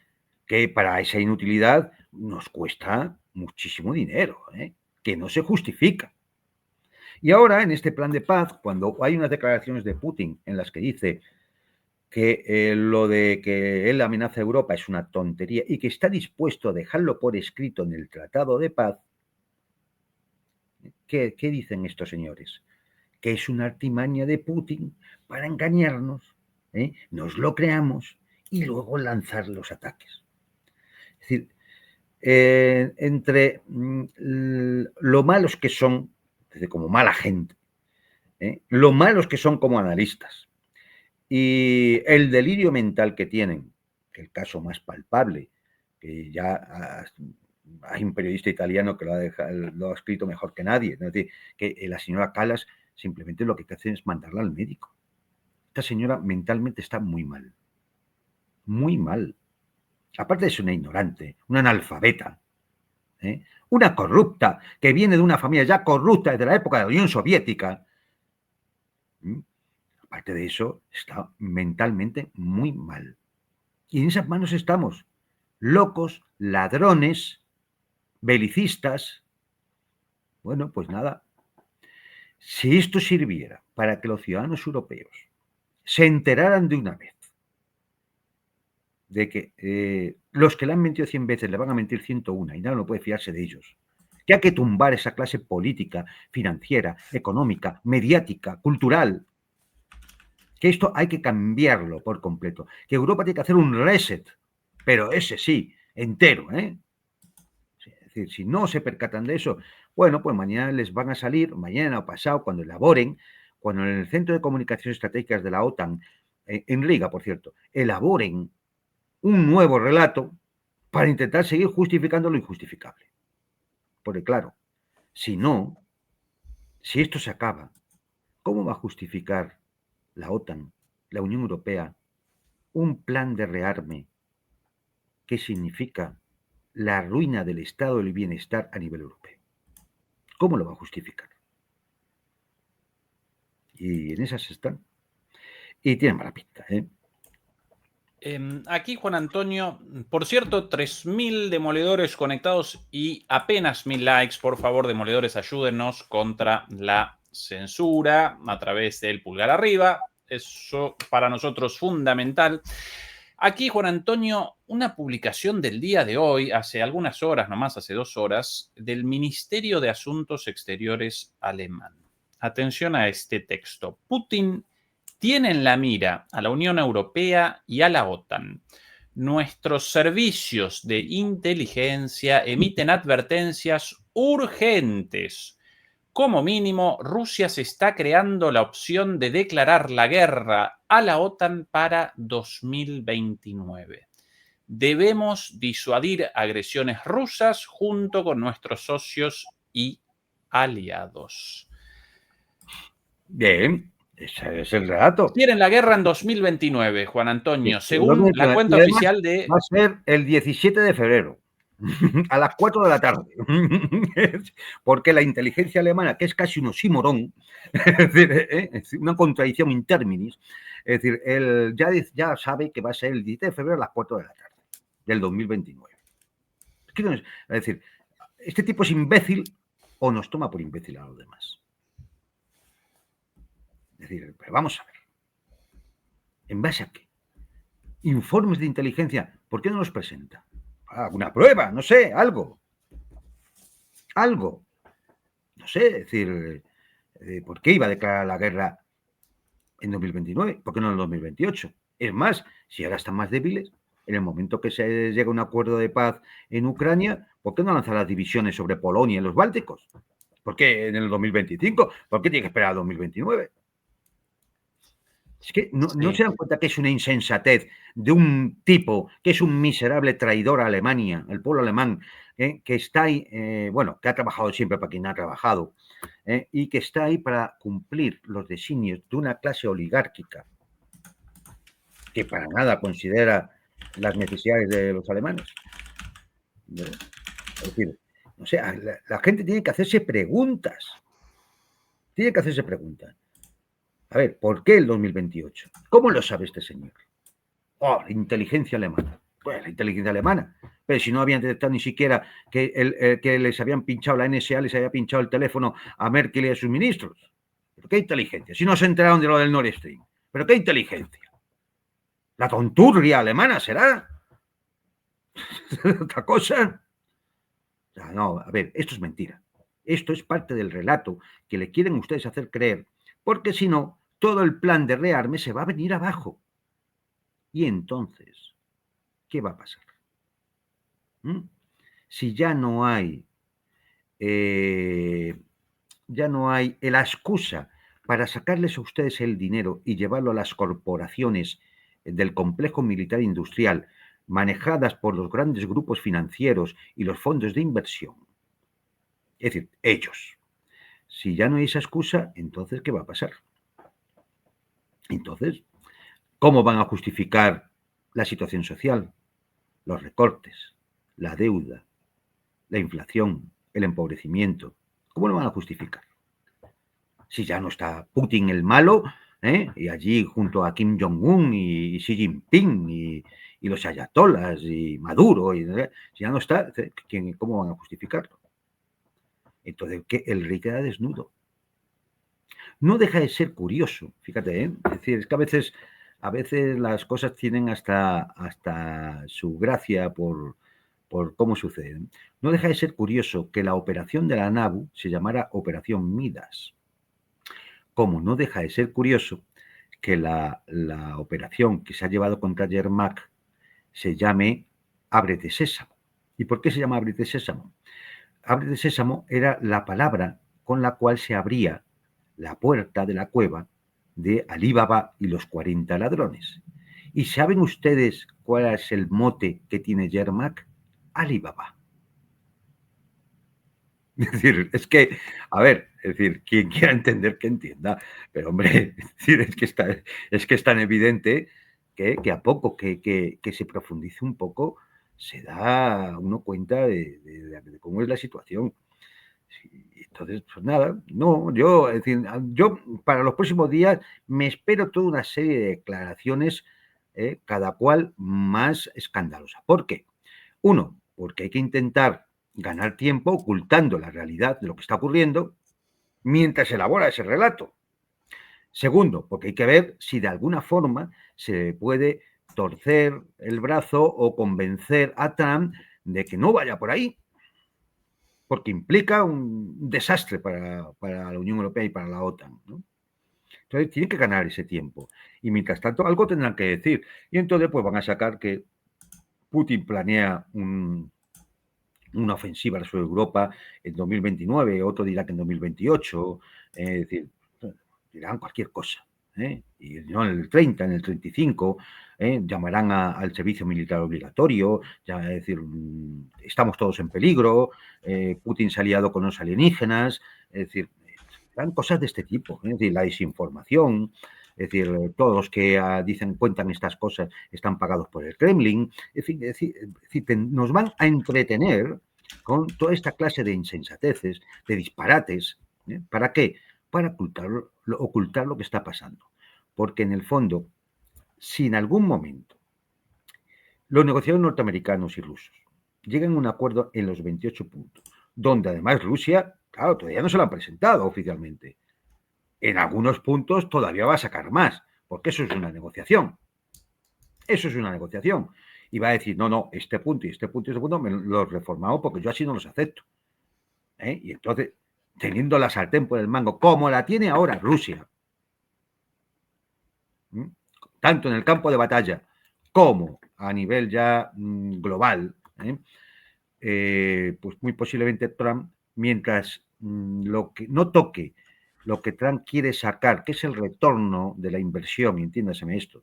que para esa inutilidad nos cuesta muchísimo dinero, que no se justifica. Y ahora, en este plan de paz, cuando hay unas declaraciones de Putin en las que dice que lo de que él amenaza a Europa es una tontería y que está dispuesto a dejarlo por escrito en el Tratado de Paz, ¿qué dicen estos señores? Que es una artimaña de Putin para engañarnos, nos lo creamos y luego lanzar los ataques. Es decir, entre lo malos que son, como mala gente, lo malos que son como analistas y el delirio mental que tienen, que el caso más palpable, que ya hay un periodista italiano que lo ha escrito mejor que nadie, es decir, que la señora Kallas simplemente lo que hace es mandarla al médico. Esta señora mentalmente está muy mal. Muy mal. Aparte es una ignorante, una analfabeta. Una corrupta que viene de una familia ya corrupta desde la época de la Unión Soviética. Aparte de eso, está mentalmente muy mal. Y en esas manos estamos, locos, ladrones, belicistas. Bueno, pues nada. Si esto sirviera para que los ciudadanos europeos se enteraran de una vez de que los que le han mentido 100 veces le van a mentir 101 y nada no puede fiarse de ellos, que hay que tumbar esa clase política, financiera, económica, mediática, cultural, que esto hay que cambiarlo por completo, que Europa tiene que hacer un reset, pero ese sí, entero, ¿eh? Es decir, si no se percatan de eso, bueno, pues mañana les van a salir, mañana o pasado, cuando elaboren, cuando en el Centro de Comunicaciones Estratégicas de la OTAN, en Riga, por cierto, elaboren un nuevo relato para intentar seguir justificando lo injustificable. Porque claro, si no, si esto se acaba, ¿cómo va a justificar la OTAN, la Unión Europea, un plan de rearme que significa la ruina del estado del bienestar a nivel europeo? ¿Cómo lo va a justificar? Y en esas están. Y tienen mala pinta, ¿eh? Aquí, Juan Antonio, por cierto, 3.000 demoledores conectados y apenas 1.000 likes. Por favor, demoledores, ayúdenos contra la censura a través del pulgar arriba. Eso para nosotros es fundamental. Aquí, Juan Antonio, una publicación del día de hoy, hace algunas horas, nomás hace 2 horas, del Ministerio de Asuntos Exteriores alemán. Atención a este texto. Putin tiene en la mira a la Unión Europea y a la OTAN. Nuestros servicios de inteligencia emiten advertencias urgentes. Como mínimo, Rusia se está creando la opción de declarar la guerra a la OTAN para 2029. Debemos disuadir agresiones rusas junto con nuestros socios y aliados. Bien, ese es el relato. Quieren la guerra en 2029, Juan Antonio, según la cuenta oficial de... Va a ser el 17 de febrero, a las 4 de la tarde. Porque la inteligencia alemana, que es casi un oxímoron, es una contradicción in terminis, es decir, él ya sabe que va a ser el 17 de febrero a las 4 de la tarde del 2029. Es decir, este tipo es imbécil o nos toma por imbécil a los demás. Es decir, pero vamos a ver. ¿En base a qué? Informes de inteligencia, ¿por qué no los presenta? ¿Alguna prueba? No sé, algo. Algo. No sé, es decir, ¿por qué iba a declarar la guerra en 2029? ¿Por qué no en 2028? Es más, si ahora están más débiles, en el momento que se llega a un acuerdo de paz en Ucrania, ¿por qué no lanzar las divisiones sobre Polonia y los Bálticos? ¿Por qué en el 2025? ¿Por qué tiene que esperar a 2029? Es que no se dan cuenta que es una insensatez de un tipo que es un miserable traidor a Alemania, el pueblo alemán, que está ahí, bueno, que ha trabajado siempre para quien ha trabajado, y que está ahí para cumplir los designios de una clase oligárquica que para nada considera las necesidades de los alemanes. Es decir, o sea, la gente tiene que hacerse preguntas. Tiene que hacerse preguntas. A ver, ¿por qué el 2028? ¿Cómo lo sabe este señor? Oh, la inteligencia alemana. Pues la inteligencia alemana. Pero si no habían detectado ni siquiera que les habían pinchado, la NSA les había pinchado el teléfono a Merkel y a sus ministros. ¿Pero qué inteligencia? Si no se enteraron de lo del Nord Stream. ¿Pero qué inteligencia? ¿La tonturria alemana será? ¿Otra cosa? No, a ver, esto es mentira. Esto es parte del relato que le quieren ustedes hacer creer, porque si no, todo el plan de rearme se va a venir abajo. Y entonces, ¿qué va a pasar? Si ya no hay la excusa para sacarles a ustedes el dinero y llevarlo a las corporaciones del complejo militar industrial manejadas por los grandes grupos financieros y los fondos de inversión, es decir, ellos. Si ya no hay esa excusa, entonces, ¿qué va a pasar? Entonces, ¿cómo van a justificar la situación social, los recortes, la deuda, la inflación, el empobrecimiento. ¿Cómo lo van a justificar? Si ya no está Putin el malo, y allí junto a Kim Jong-un y Xi Jinping y los ayatolas y Maduro, si ya no está, ¿cómo van a justificarlo? Entonces, el rey queda desnudo. No deja de ser curioso, fíjate, es decir, es que a veces las cosas tienen hasta su gracia por cómo suceden. No deja de ser curioso que la operación de la NABU se llamara Operación Midas. Como no deja de ser curioso que la operación que se ha llevado contra Yermak se llame Ábrete Sésamo. ¿Y por qué se llama Ábrete Sésamo? Ábrete Sésamo era la palabra con la cual se abría la puerta de la cueva de Alí Baba y los 40 ladrones. ¿Y saben ustedes cuál es el mote que tiene Yermak? Alí Baba. Es decir, es que, a ver, es decir, quien quiera entender que entienda, pero hombre, es decir, es que es tan evidente que a poco que se profundice un poco, se da uno cuenta de cómo es la situación. Entonces, pues nada, no, yo para los próximos días me espero toda una serie de declaraciones, cada cual más escandalosa. ¿Por qué? Uno, porque hay que intentar ganar tiempo ocultando la realidad de lo que está ocurriendo mientras se elabora ese relato. Segundo, porque hay que ver si de alguna forma se puede torcer el brazo o convencer a Trump de que no vaya por ahí, porque implica un desastre para la Unión Europea y para la OTAN, ¿no? Entonces tienen que ganar ese tiempo. Y mientras tanto, algo tendrán que decir. Y entonces pues van a sacar que Putin planea una ofensiva sobre Europa en 2029, otro dirá que en 2028, es decir, dirán cualquier cosa. Y no en el 30, en el 35, llamarán al servicio militar obligatorio, es decir, estamos todos en peligro, Putin se ha aliado con los alienígenas, es decir, dan cosas de este tipo, es decir, la desinformación, es decir, todos los que cuentan estas cosas están pagados por el Kremlin, es decir, nos van a entretener con toda esta clase de insensateces, de disparates. ¿Para qué? Para ocultar lo que está pasando. Porque en el fondo, si en algún momento los negociadores norteamericanos y rusos llegan a un acuerdo en los 28 puntos, donde además Rusia, claro, todavía no se lo han presentado oficialmente, en algunos puntos todavía va a sacar más, porque eso es una negociación. Eso es una negociación. Y va a decir, no, este punto y este punto y este punto me los he reformado porque yo así no los acepto. Y entonces, teniendo la sartén por el mango, como la tiene ahora Rusia, tanto en el campo de batalla como a nivel ya global, pues muy posiblemente Trump, mientras lo que no toque lo que Trump quiere sacar, que es el retorno de la inversión, entiéndaseme esto,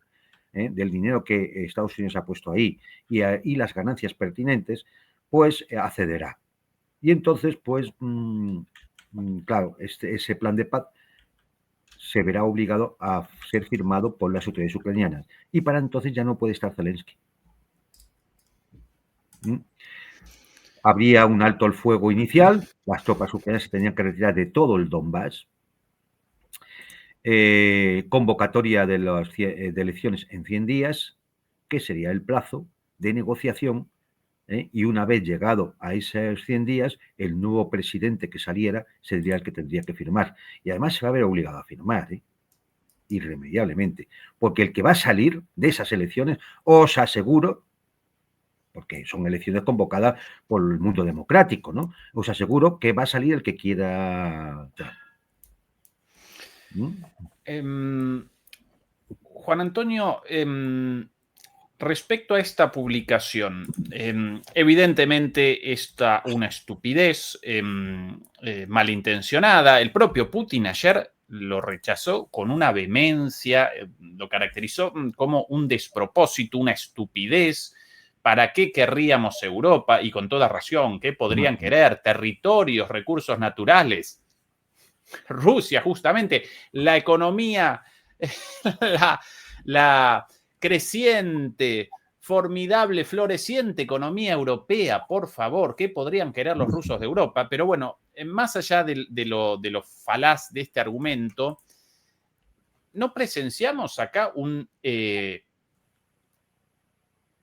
del dinero que Estados Unidos ha puesto ahí y las ganancias pertinentes, pues accederá. Y entonces, pues, claro, ese plan de paz se verá obligado a ser firmado por las autoridades ucranianas. Y para entonces ya no puede estar Zelensky. Habría un alto el fuego inicial, las tropas ucranianas se tenían que retirar de todo el Donbass, convocatoria de elecciones en 100 días, que sería el plazo de negociación, y una vez llegado a esos 100 días, el nuevo presidente que saliera sería el que tendría que firmar. Y además se va a ver obligado a firmar, irremediablemente, porque el que va a salir de esas elecciones, os aseguro, porque son elecciones convocadas por el mundo democrático, ¿no? Os aseguro que va a salir el que quiera Trump. Juan Antonio, respecto a esta publicación, evidentemente está una estupidez malintencionada. El propio Putin ayer lo rechazó con una vehemencia, lo caracterizó como un despropósito, una estupidez. ¿Para qué querríamos Europa? Y con toda razón, ¿qué podrían querer? Territorios, recursos naturales. Rusia, justamente, la economía, la creciente formidable, floreciente economía europea, por favor, ¿qué podrían querer los rusos de Europa? Pero bueno, más allá de lo falaz de este argumento, ¿no presenciamos acá un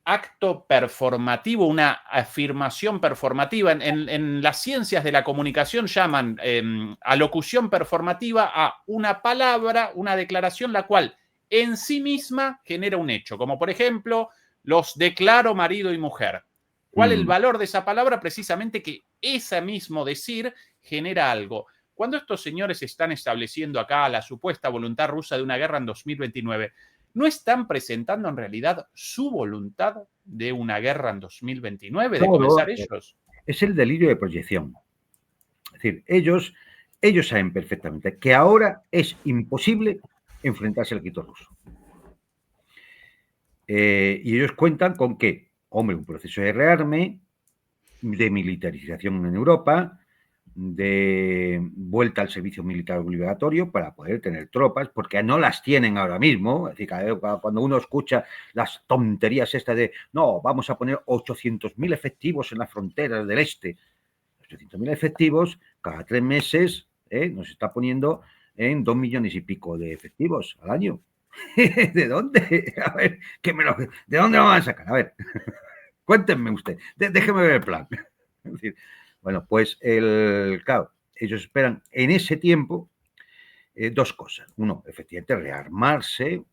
acto performativo, una afirmación performativa? En las ciencias de la comunicación llaman alocución performativa a una palabra, una declaración, la cual en sí misma genera un hecho, como por ejemplo, los declaro marido y mujer. ¿Cuál es el valor de esa palabra? Precisamente que ese mismo decir genera algo. Cuando estos señores están estableciendo acá la supuesta voluntad rusa de una guerra en 2029, ¿no están presentando en realidad su voluntad de una guerra en 2029, de comenzar ellos? Es el delirio de proyección. Es decir, ellos saben perfectamente que ahora es imposible enfrentarse al grito ruso. Y ellos cuentan con que, hombre, un proceso de rearme, de militarización en Europa, de vuelta al servicio militar obligatorio para poder tener tropas, porque no las tienen ahora mismo. Es decir, cuando uno escucha las tonterías estas de no, vamos a poner 800.000 efectivos en las fronteras del este, 800.000 efectivos cada 3 meses, nos está poniendo en 2 millones y pico de efectivos al año. ¿De dónde? A ver, ¿de dónde lo van a sacar? A ver, cuéntenme usted, déjeme ver el plan. Es decir, bueno, pues claro, ellos esperan en ese tiempo 2 cosas. Uno, efectivamente, rearmarse,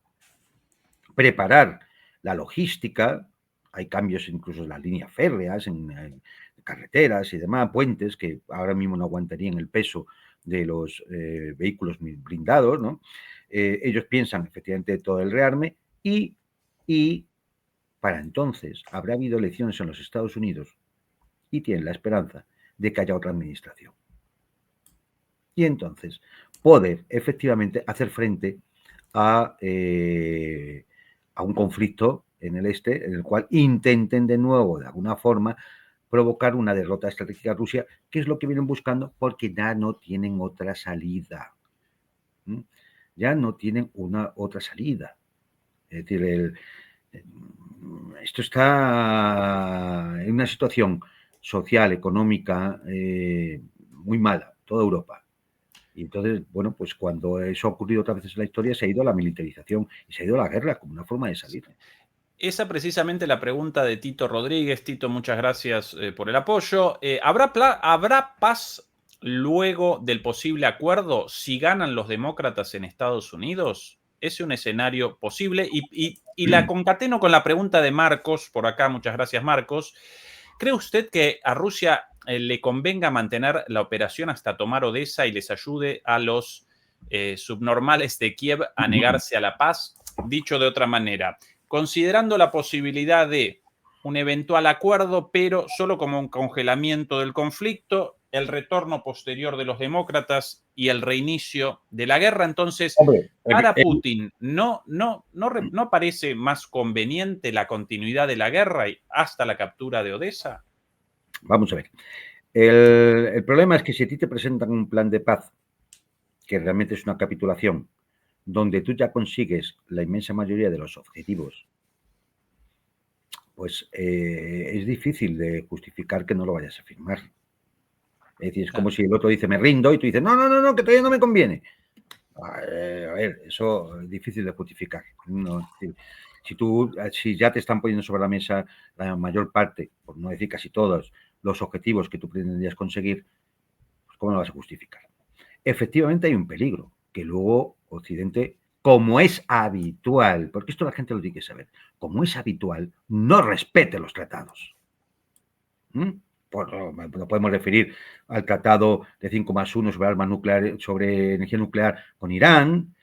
preparar la logística. Hay cambios incluso en las líneas férreas, en carreteras y demás, puentes que ahora mismo no aguantarían el peso de los vehículos blindados, ¿no? Ellos piensan efectivamente todo el rearme y para entonces habrá habido elecciones en los Estados Unidos y tienen la esperanza de que haya otra administración. Y entonces poder efectivamente hacer frente a un conflicto en el este, en el cual intenten de nuevo, de alguna forma, provocar una derrota estratégica a Rusia, que es lo que vienen buscando, porque ya no tienen otra salida. Ya no tienen otra salida. Es decir, esto está en una situación social, económica, muy mala, toda Europa. Y entonces, bueno, pues cuando eso ha ocurrido otras veces en la historia, se ha ido a la militarización y se ha ido a la guerra como una forma de salir. Esa precisamente la pregunta de Tito Rodríguez. Tito, muchas gracias por el apoyo. ¿Habrá paz luego del posible acuerdo si ganan los demócratas en Estados Unidos? ¿Es un escenario posible? Y la concateno con la pregunta de Marcos, por acá, muchas gracias Marcos. ¿Cree usted que a Rusia le convenga mantener la operación hasta tomar Odessa y les ayude a los subnormales de Kiev a negarse a la paz? Dicho de otra manera, considerando la posibilidad de un eventual acuerdo, pero solo como un congelamiento del conflicto, el retorno posterior de los demócratas y el reinicio de la guerra, entonces, para Putin, ¿no parece más conveniente la continuidad de la guerra y hasta la captura de Odessa? Vamos a ver. El problema es que si a ti te presentan un plan de paz, que realmente es una capitulación, donde tú ya consigues la inmensa mayoría de los objetivos, pues es difícil de justificar que no lo vayas a firmar. Es decir, es como si el otro dice, me rindo, y tú dices, no, que todavía no me conviene. A ver, eso es difícil de justificar. No, si ya te están poniendo sobre la mesa la mayor parte, por no decir casi todos, los objetivos que tú pretendías conseguir, pues ¿cómo lo vas a justificar? Efectivamente hay un peligro, que luego Occidente, como es habitual, porque esto la gente lo tiene que saber, como es habitual, no respete los tratados. Pues no podemos referir al tratado de 5+1 sobre armas nucleares, sobre energía nuclear con Irán,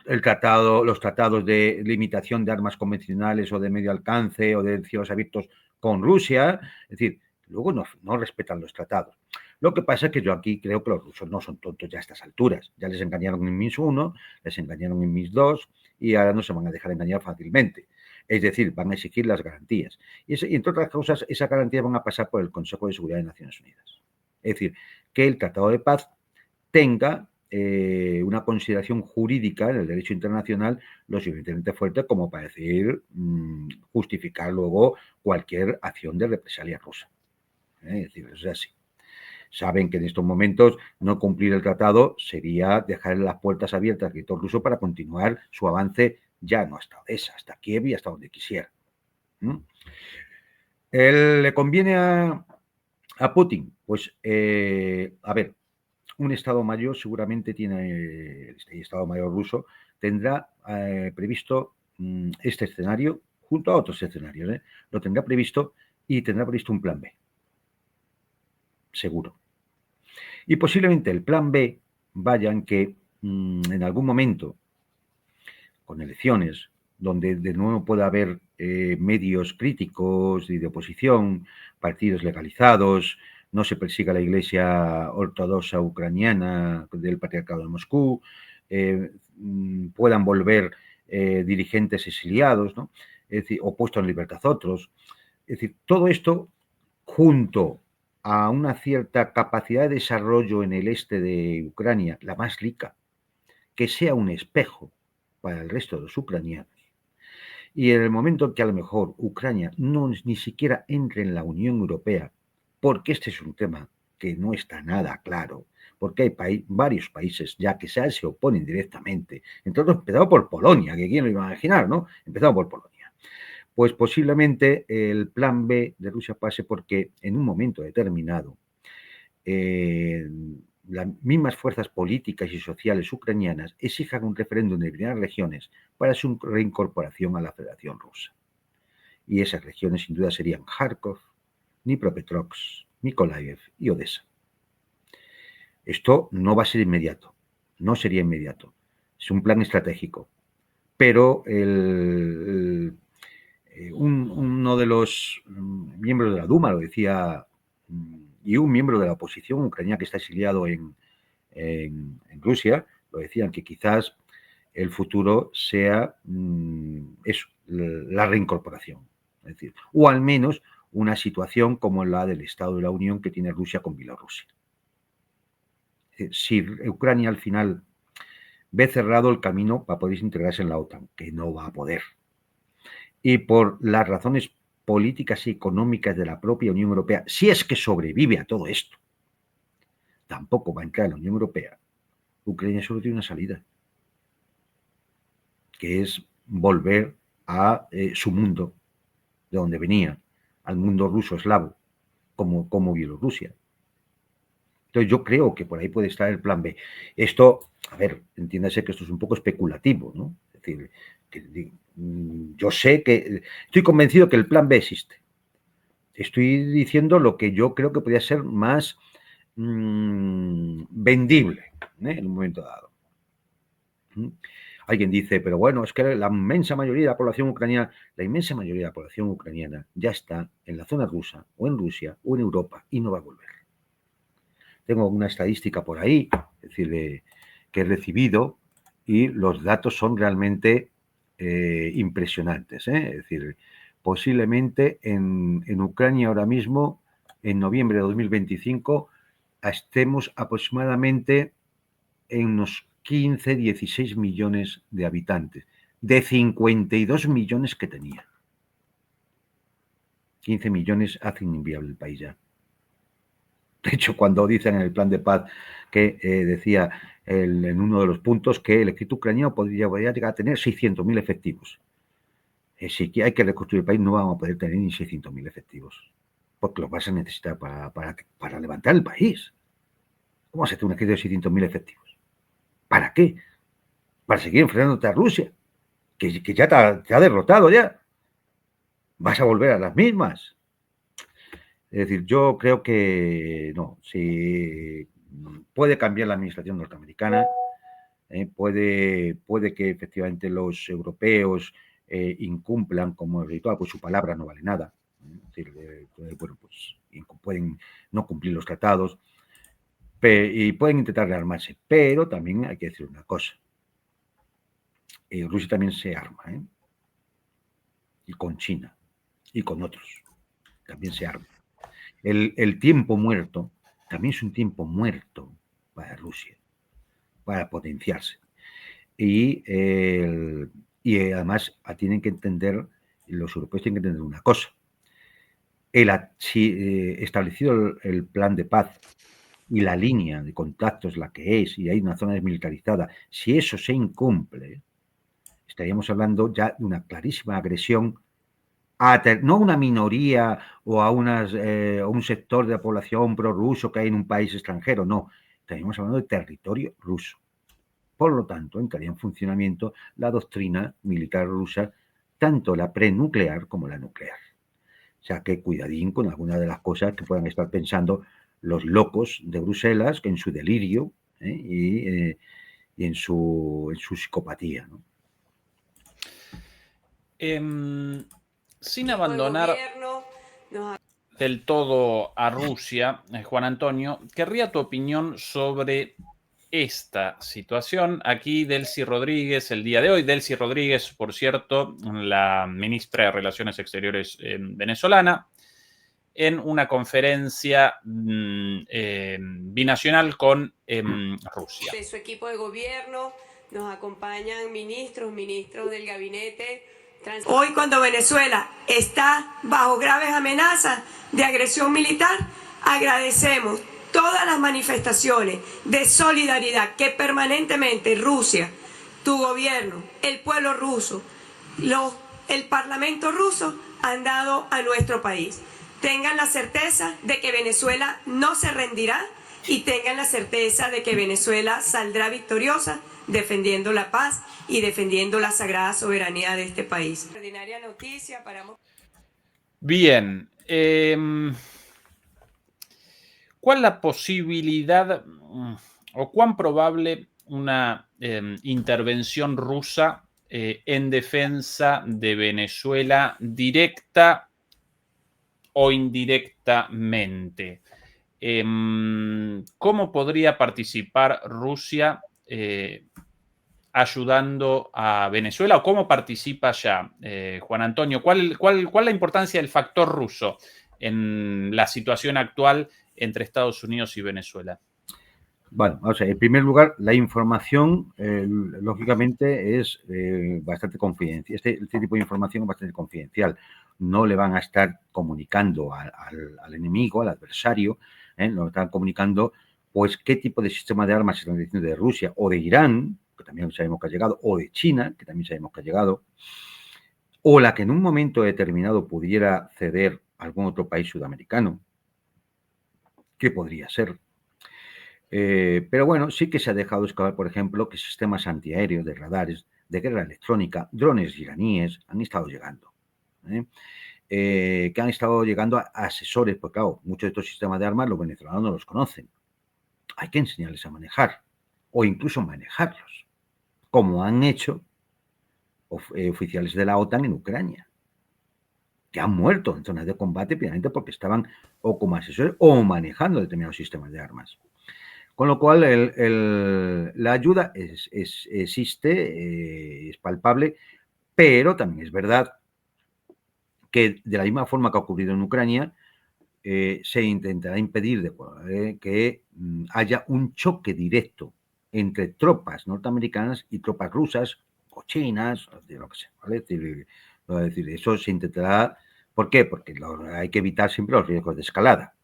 los tratados de limitación de armas convencionales o de medio alcance o de cielos abiertos con Rusia. Es decir, luego no respetan los tratados. Lo que pasa es que yo aquí creo que los rusos no son tontos ya a estas alturas. Ya les engañaron en Minsk 1, les engañaron en Minsk 2 y ahora no se van a dejar engañar fácilmente. Es decir, van a exigir las garantías. Y entre otras cosas, esas garantías van a pasar por el Consejo de Seguridad de Naciones Unidas. Es decir, que el Tratado de Paz tenga una consideración jurídica en el derecho internacional lo suficientemente fuerte como para decir justificar luego cualquier acción de represalia rusa. Es decir, es así. Saben que en estos momentos no cumplir el tratado sería dejar las puertas abiertas al territorio ruso para continuar su avance ya no hasta Odessa, hasta Kiev y hasta donde quisiera. ¿Le conviene a Putin? Pues, a ver, un Estado Mayor seguramente tiene, el Estado Mayor ruso tendrá previsto este escenario junto a otros escenarios. Lo tendrá previsto y tendrá previsto un plan B. Seguro. Y posiblemente el plan B vaya en que en algún momento, con elecciones, donde de nuevo pueda haber medios críticos y de oposición, partidos legalizados, no se persiga la Iglesia ortodoxa ucraniana del Patriarcado de Moscú, puedan volver dirigentes exiliados, ¿no? Es decir, o puestos en libertad otros. Es decir, todo esto junto a una cierta capacidad de desarrollo en el este de Ucrania, la más rica, que sea un espejo para el resto de los ucranianos. Y en el momento en que a lo mejor Ucrania no ni siquiera entre en la Unión Europea, porque este es un tema que no está nada claro, porque hay varios países ya que se oponen directamente, entre otros empezado por Polonia, que quién lo iba a imaginar, ¿no? Empezado por Polonia. Pues posiblemente el plan B de Rusia pase porque en un momento determinado las mismas fuerzas políticas y sociales ucranianas exijan un referéndum de determinadas regiones para su reincorporación a la Federación Rusa. Y esas regiones sin duda serían Kharkov, Dnipropetrovsk, Mykolaiv y Odessa. Esto no va a ser inmediato, no sería inmediato, es un plan estratégico, pero uno de los miembros de la Duma lo decía, y un miembro de la oposición ucraniana que está exiliado en Rusia, lo decían, que quizás el futuro sea eso, la reincorporación, es decir, o al menos una situación como la del Estado de la Unión que tiene Rusia con Bielorrusia. Es decir, si Ucrania al final ve cerrado el camino para poder integrarse en la OTAN, que no va a poder, y por las razones políticas y económicas de la propia Unión Europea, si es que sobrevive a todo esto, tampoco va a entrar en la Unión Europea, Ucrania solo tiene una salida, que es volver a su mundo, de donde venía, al mundo ruso eslavo, como Bielorrusia. Entonces yo creo que por ahí puede estar el plan B. Esto, a ver, entiéndase que esto es un poco especulativo, ¿no? Es decir, yo sé que, estoy convencido que el plan B existe. Estoy diciendo lo que yo creo que podría ser más vendible en un momento dado. Alguien dice, pero bueno, es que la inmensa mayoría de la población ucraniana ya está en la zona rusa, o en Rusia, o en Europa, y no va a volver. Tengo una estadística por ahí, es decir, que he recibido, y los datos son realmente impresionantes. Es decir, posiblemente en Ucrania ahora mismo, en noviembre de 2025, estemos aproximadamente en unos 15, 16 millones de habitantes, de 52 millones que tenía. 15 millones hacen inviable el país ya. De hecho, cuando dicen en el plan de paz que decía en uno de los puntos que el ejército ucraniano podría llegar a tener 600.000 efectivos. Si hay que reconstruir el país, no vamos a poder tener ni 600.000 efectivos, porque los vas a necesitar para levantar el país. ¿Cómo vas a tener un ejército de 600.000 efectivos? ¿Para qué? Para seguir enfrentándote a Rusia, que ya te ha derrotado ya. Vas a volver a las mismas. Es decir, yo creo que no, si puede cambiar la administración norteamericana, puede que efectivamente los europeos incumplan como ritual, pues su palabra no vale nada. Es decir, bueno, pues pueden no cumplir los tratados y pueden intentar rearmarse, pero también hay que decir una cosa. Rusia también se arma, y con China y con otros también se arma. El tiempo muerto también es un tiempo muerto para Rusia. para potenciarse. Y además tienen que entender, los europeos tienen que entender una cosa. Si establecido el plan de paz y la línea de contactos la que es, y hay una zona desmilitarizada, si eso se incumple, estaríamos hablando ya de una clarísima agresión no a una minoría o a un sector de la población prorruso que hay en un país extranjero, no, estaríamos hablando de territorio ruso. Por lo tanto, entraría en funcionamiento la doctrina militar rusa, tanto la prenuclear como la nuclear. O sea que cuidadín con algunas de las cosas que puedan estar pensando los locos de Bruselas, que en su delirio y en su psicopatía, ¿no? Sin abandonar del todo a Rusia, Juan Antonio, querría tu opinión sobre esta situación. Aquí Delcy Rodríguez, el día de hoy, Delcy Rodríguez, por cierto, la ministra de Relaciones Exteriores venezolana, en una conferencia binacional con Rusia. De su equipo de gobierno nos acompañan ministros del gabinete. Hoy, cuando Venezuela está bajo graves amenazas de agresión militar, agradecemos todas las manifestaciones de solidaridad que permanentemente Rusia, tu gobierno, el pueblo ruso, el parlamento ruso han dado a nuestro país. Tengan la certeza de que Venezuela no se rendirá y tengan la certeza de que Venezuela saldrá victoriosa defendiendo la paz y defendiendo la sagrada soberanía de este país. Extraordinaria noticia para... Bien. ¿Cuál es la posibilidad o cuán probable una intervención rusa en defensa de Venezuela directa o indirectamente? ¿Cómo podría participar Rusia ayudando a Venezuela o cómo participa ya? Juan Antonio, ¿cuál es la importancia del factor ruso en la situación actual entre Estados Unidos y Venezuela? Bueno, o sea, en primer lugar, la información, lógicamente, es bastante confidencial. Este tipo de información es bastante confidencial. No le van a estar comunicando al enemigo, al adversario, lo están comunicando, pues, qué tipo de sistema de armas se están diciendo de Rusia o de Irán, que también sabemos que ha llegado, o de China, que también sabemos que ha llegado, o la que en un momento determinado pudiera ceder a algún otro país sudamericano, que podría ser. Pero bueno, sí que se ha dejado escapar, por ejemplo, que sistemas antiaéreos, de radares, de guerra electrónica, drones iraníes han estado llegando. Que han estado llegando a asesores, porque claro, muchos de estos sistemas de armas los venezolanos no los conocen. Hay que enseñarles a manejar o incluso manejarlos, como han hecho oficiales de la OTAN en Ucrania, que han muerto en zonas de combate precisamente porque estaban o como asesores o manejando determinados sistemas de armas. Con lo cual, la ayuda existe, es palpable, pero también es verdad que de la misma forma que ha ocurrido en Ucrania, se intentará impedir que haya un choque directo entre tropas norteamericanas y tropas rusas o chinas, de lo que sea, ¿vale? Es decir, eso se intentará. ¿Por qué? Porque hay que evitar siempre los riesgos de escalada.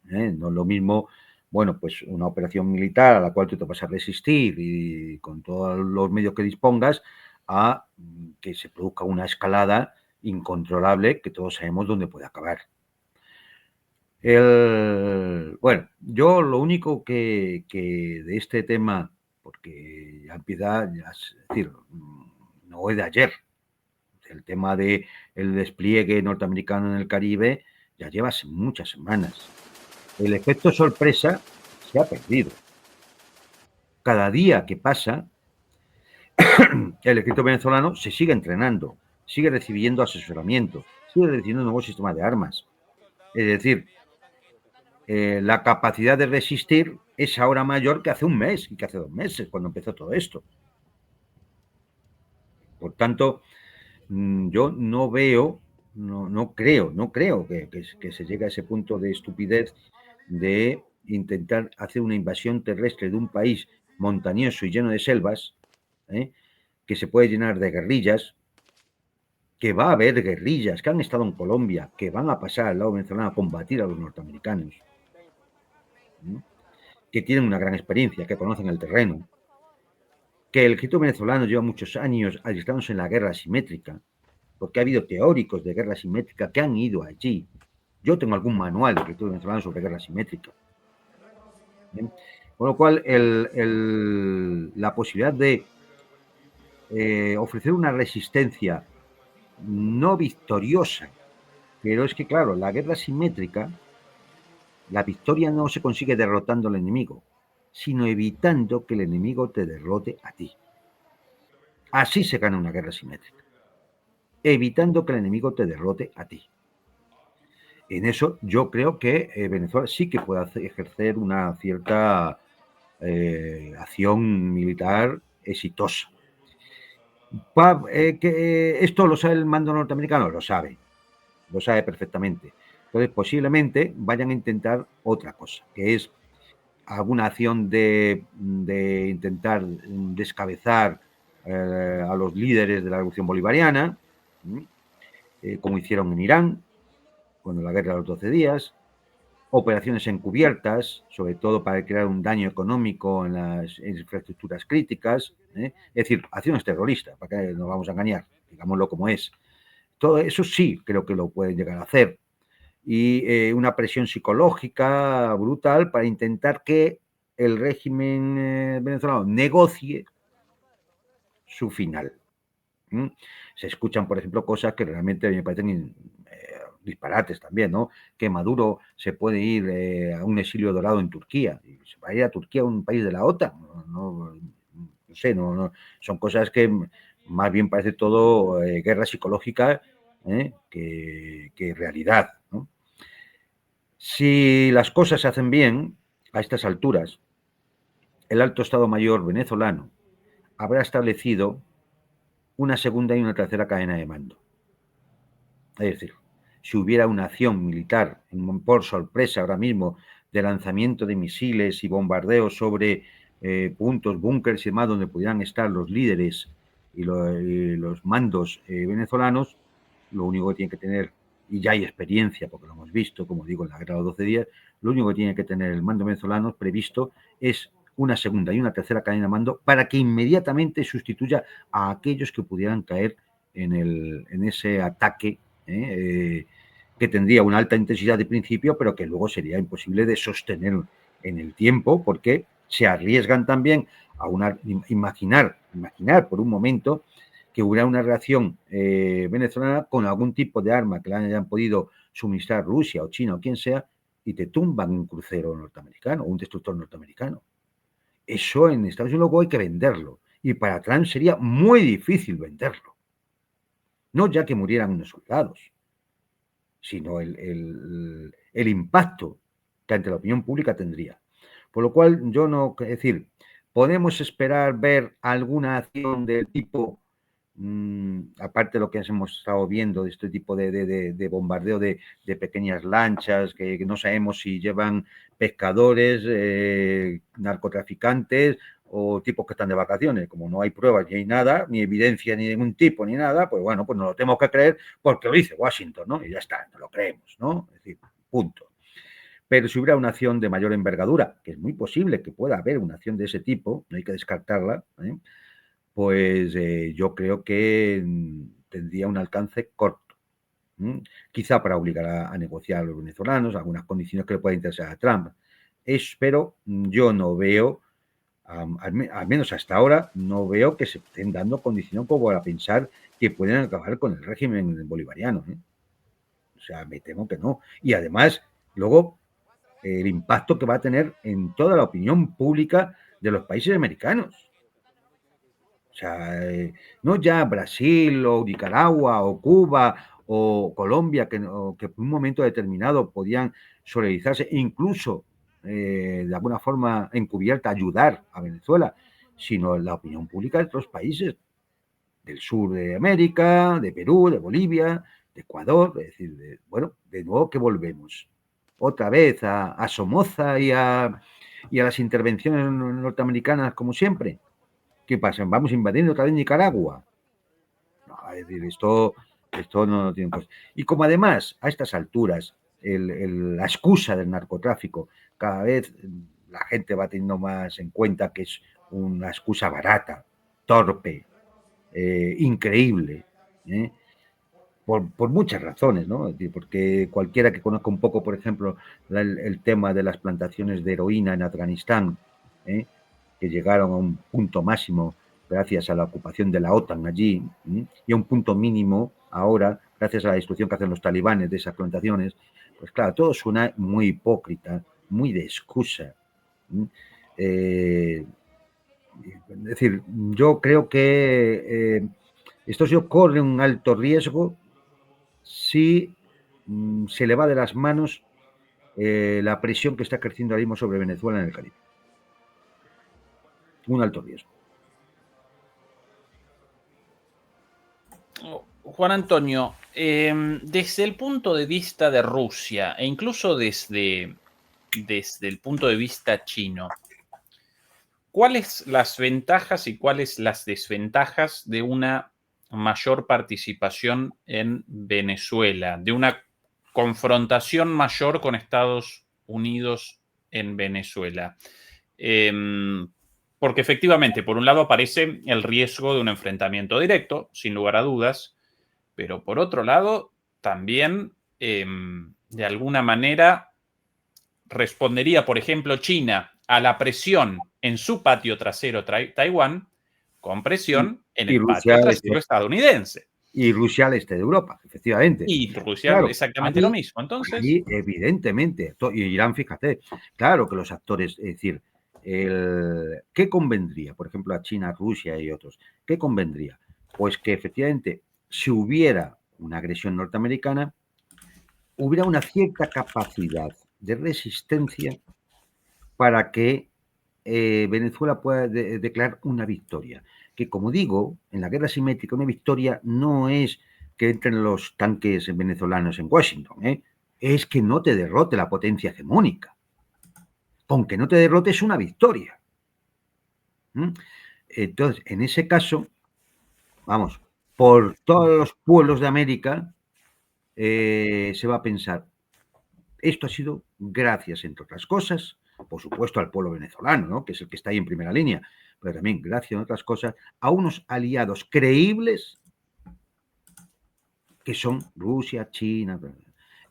No es lo mismo, bueno, pues una operación militar a la cual tú te vas a resistir y con todos los medios que dispongas, a que se produzca una escalada incontrolable que todos sabemos dónde puede acabar. Bueno, yo lo único que de este tema, porque ya empieza, es decir, no es de ayer, el tema del despliegue norteamericano en el Caribe ya lleva muchas semanas. El efecto sorpresa se ha perdido. Cada día que pasa, el ejército venezolano se sigue entrenando, sigue recibiendo asesoramiento, sigue recibiendo nuevos sistemas de armas. Es decir, la capacidad de resistir es ahora mayor que hace un mes y que hace 2 meses, cuando empezó todo esto. Por tanto, yo no veo, no creo que se llegue a ese punto de estupidez de intentar hacer una invasión terrestre de un país montañoso y lleno de selvas, que se puede llenar de guerrillas, que va a haber guerrillas que han estado en Colombia, que van a pasar al lado venezolano a combatir a los norteamericanos, que tienen una gran experiencia, que conocen el terreno, que el ejército venezolano lleva muchos años alistándose en la guerra asimétrica, porque ha habido teóricos de guerra asimétrica que han ido allí. Yo tengo algún manual de ejército venezolano sobre guerra asimétrica. ¿Bien? Con lo cual, la posibilidad de ofrecer una resistencia no victoriosa, pero es que, claro, la guerra asimétrica, la victoria no se consigue derrotando al enemigo, sino evitando que el enemigo te derrote a ti. Así se gana una guerra asimétrica, evitando que el enemigo te derrote a ti. En eso yo creo que Venezuela sí que puede ejercer una cierta acción militar exitosa. ¿Esto lo sabe el mando norteamericano? Lo sabe perfectamente. Entonces, posiblemente vayan a intentar otra cosa, que es alguna acción de intentar descabezar a los líderes de la revolución bolivariana, como hicieron en Irán, con la guerra de los 12 días, operaciones encubiertas, sobre todo para crear un daño económico en las infraestructuras críticas, es decir, acciones terroristas, para que nos vamos a engañar, digámoslo como es. Todo eso sí creo que lo pueden llegar a hacer. Y una presión psicológica brutal para intentar que el régimen venezolano negocie su final. Se escuchan, por ejemplo, cosas que realmente me parecen disparates también, ¿no? Que Maduro se puede ir a un exilio dorado en Turquía. Y se va a ir a Turquía, un país de la OTAN. No sé, son cosas que más bien parece todo guerra psicológica que realidad, ¿no? Si las cosas se hacen bien, a estas alturas, el Alto Estado Mayor venezolano habrá establecido una segunda y una tercera cadena de mando. Es decir, si hubiera una acción militar por sorpresa ahora mismo de lanzamiento de misiles y bombardeos sobre puntos, búnkers y demás donde pudieran estar los líderes y los mandos venezolanos, lo único que tiene que tener, y ya hay experiencia porque lo hemos visto, como digo, en la guerra de los 12 días, lo único que tiene que tener el mando venezolano previsto es una segunda y una tercera cadena de mando para que inmediatamente sustituya a aquellos que pudieran caer en ese ataque que tendría una alta intensidad de principio, pero que luego sería imposible de sostener en el tiempo, porque se arriesgan también a imaginar por un momento que hubiera una reacción venezolana con algún tipo de arma que le hayan podido suministrar Rusia o China o quien sea, y te tumban un crucero norteamericano o un destructor norteamericano. Eso en Estados Unidos luego hay que venderlo, y para Trump sería muy difícil venderlo. No ya que murieran unos soldados, sino el impacto que ante la opinión pública tendría. Por lo cual, yo no, es decir, podemos esperar ver alguna acción del tipo, aparte de lo que hemos estado viendo, de este tipo de bombardeo de pequeñas lanchas que no sabemos si llevan pescadores, narcotraficantes o tipos que están de vacaciones. Como no hay pruebas ni hay nada, ni evidencia ni de ningún tipo ni nada, pues bueno, pues no lo tenemos que creer porque lo dice Washington, ¿no? Y ya está, no lo creemos, ¿no? Es decir, punto. Pero si hubiera una acción de mayor envergadura, que es muy posible que pueda haber una acción de ese tipo, no hay que descartarla, pues yo creo que tendría un alcance corto. Quizá para obligar a negociar a los venezolanos, algunas condiciones que le puedan interesar a Trump. Pero yo no veo, al menos hasta ahora, no veo que se estén dando condiciones como para pensar que pueden acabar con el régimen bolivariano. O sea, me temo que no. Y además, luego, el impacto que va a tener en toda la opinión pública de los países americanos. O sea, no ya Brasil o Nicaragua o Cuba o Colombia, que por un momento determinado podían solidarizarse, incluso de alguna forma encubierta ayudar a Venezuela, sino la opinión pública de otros países del sur de América, de Perú, de Bolivia, de Ecuador. Es decir, bueno, de nuevo que volvemos otra vez a Somoza y a y a las intervenciones norteamericanas como siempre. ¿Qué pasa? ¿Vamos invadiendo otra vez Nicaragua? No, es decir, esto no tiene pues. Y como además, a estas alturas, la excusa del narcotráfico, cada vez la gente va teniendo más en cuenta que es una excusa barata, torpe, increíble, por muchas razones, ¿no? Es decir, porque cualquiera que conozca un poco, por ejemplo, el tema de las plantaciones de heroína en Afganistán, que llegaron a un punto máximo gracias a la ocupación de la OTAN allí, y a un punto mínimo ahora, gracias a la destrucción que hacen los talibanes de esas plantaciones, pues claro, todo suena muy hipócrita, muy de excusa. Es decir, yo creo que esto se corre un alto riesgo si se le va de las manos la presión que está creciendo ahora mismo sobre Venezuela en el Caribe. Un alto riesgo. Juan Antonio, desde el punto de vista de Rusia e incluso desde el punto de vista chino, ¿cuáles las ventajas y cuáles las desventajas de una mayor participación en Venezuela, de una confrontación mayor con Estados Unidos en Venezuela? Porque efectivamente, por un lado aparece el riesgo de un enfrentamiento directo, sin lugar a dudas, pero por otro lado, también de alguna manera respondería, por ejemplo, China a la presión en su patio trasero Taiwán con presión en el patio trasero estadounidense. Y Rusia al este de Europa, efectivamente. Y Rusia, claro, exactamente lo mismo. Entonces, allí, evidentemente, y Irán, fíjate, claro que los actores, es decir, ¿qué convendría, por ejemplo, a China, Rusia y otros? ¿Qué convendría? Pues que efectivamente, si hubiera una agresión norteamericana, hubiera una cierta capacidad de resistencia para que Venezuela pueda declarar una victoria. Que, como digo, en la guerra simétrica una victoria no es que entren los tanques venezolanos en Washington, es que no te derrote la potencia hegemónica. Con que no te derrote es una victoria. Entonces, en ese caso, vamos, por todos los pueblos de América se va a pensar, esto ha sido gracias, entre otras cosas, por supuesto, al pueblo venezolano, ¿no?, que es el que está ahí en primera línea, pero también, gracias a otras cosas, a unos aliados creíbles que son Rusia, China,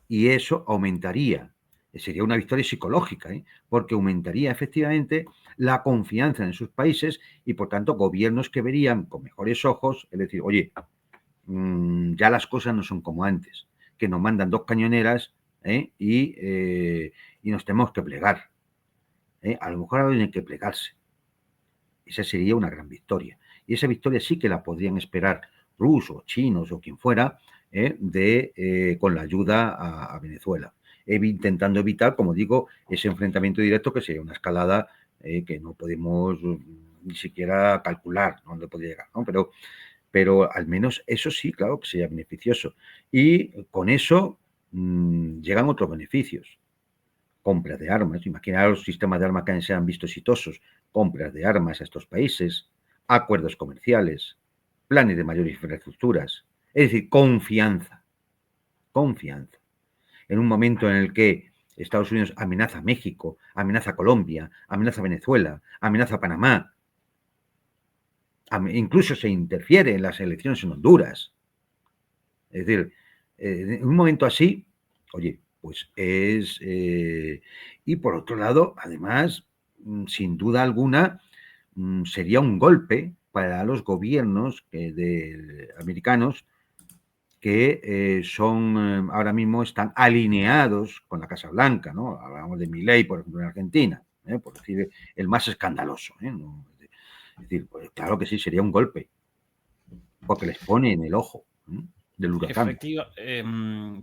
y eso aumentaría, sería una victoria psicológica, porque aumentaría efectivamente la confianza en sus países y, por tanto, gobiernos que verían con mejores ojos, es decir, oye, ya las cosas no son como antes, que nos mandan 2 cañoneras y nos tenemos que plegar. A lo mejor ahora tienen que plegarse. Esa sería una gran victoria. Y esa victoria sí que la podrían esperar rusos, chinos o quien fuera, con la ayuda a Venezuela. Intentando evitar, como digo, ese enfrentamiento directo que sería una escalada que no podemos ni siquiera calcular dónde podría llegar, ¿no? Pero al menos eso sí, claro, que sería beneficioso. Y con eso llegan otros beneficios. Compras de armas, imaginar los sistemas de armas que se han visto exitosos, compras de armas a estos países, acuerdos comerciales, planes de mayores infraestructuras, es decir, confianza. En un momento en el que Estados Unidos amenaza a México, amenaza a Colombia, amenaza a Venezuela, amenaza a Panamá, incluso se interfiere en las elecciones en Honduras. Es decir, en un momento así, oye, pues es... y por otro lado, además, sin duda alguna, sería un golpe para los gobiernos americanos que son ahora mismo están alineados con la Casa Blanca, ¿no? Hablamos de Milei, por ejemplo, en Argentina, por decir el más escandaloso, ¿no? Es decir, pues claro que sí, sería un golpe, porque les pone en el ojo del huracán.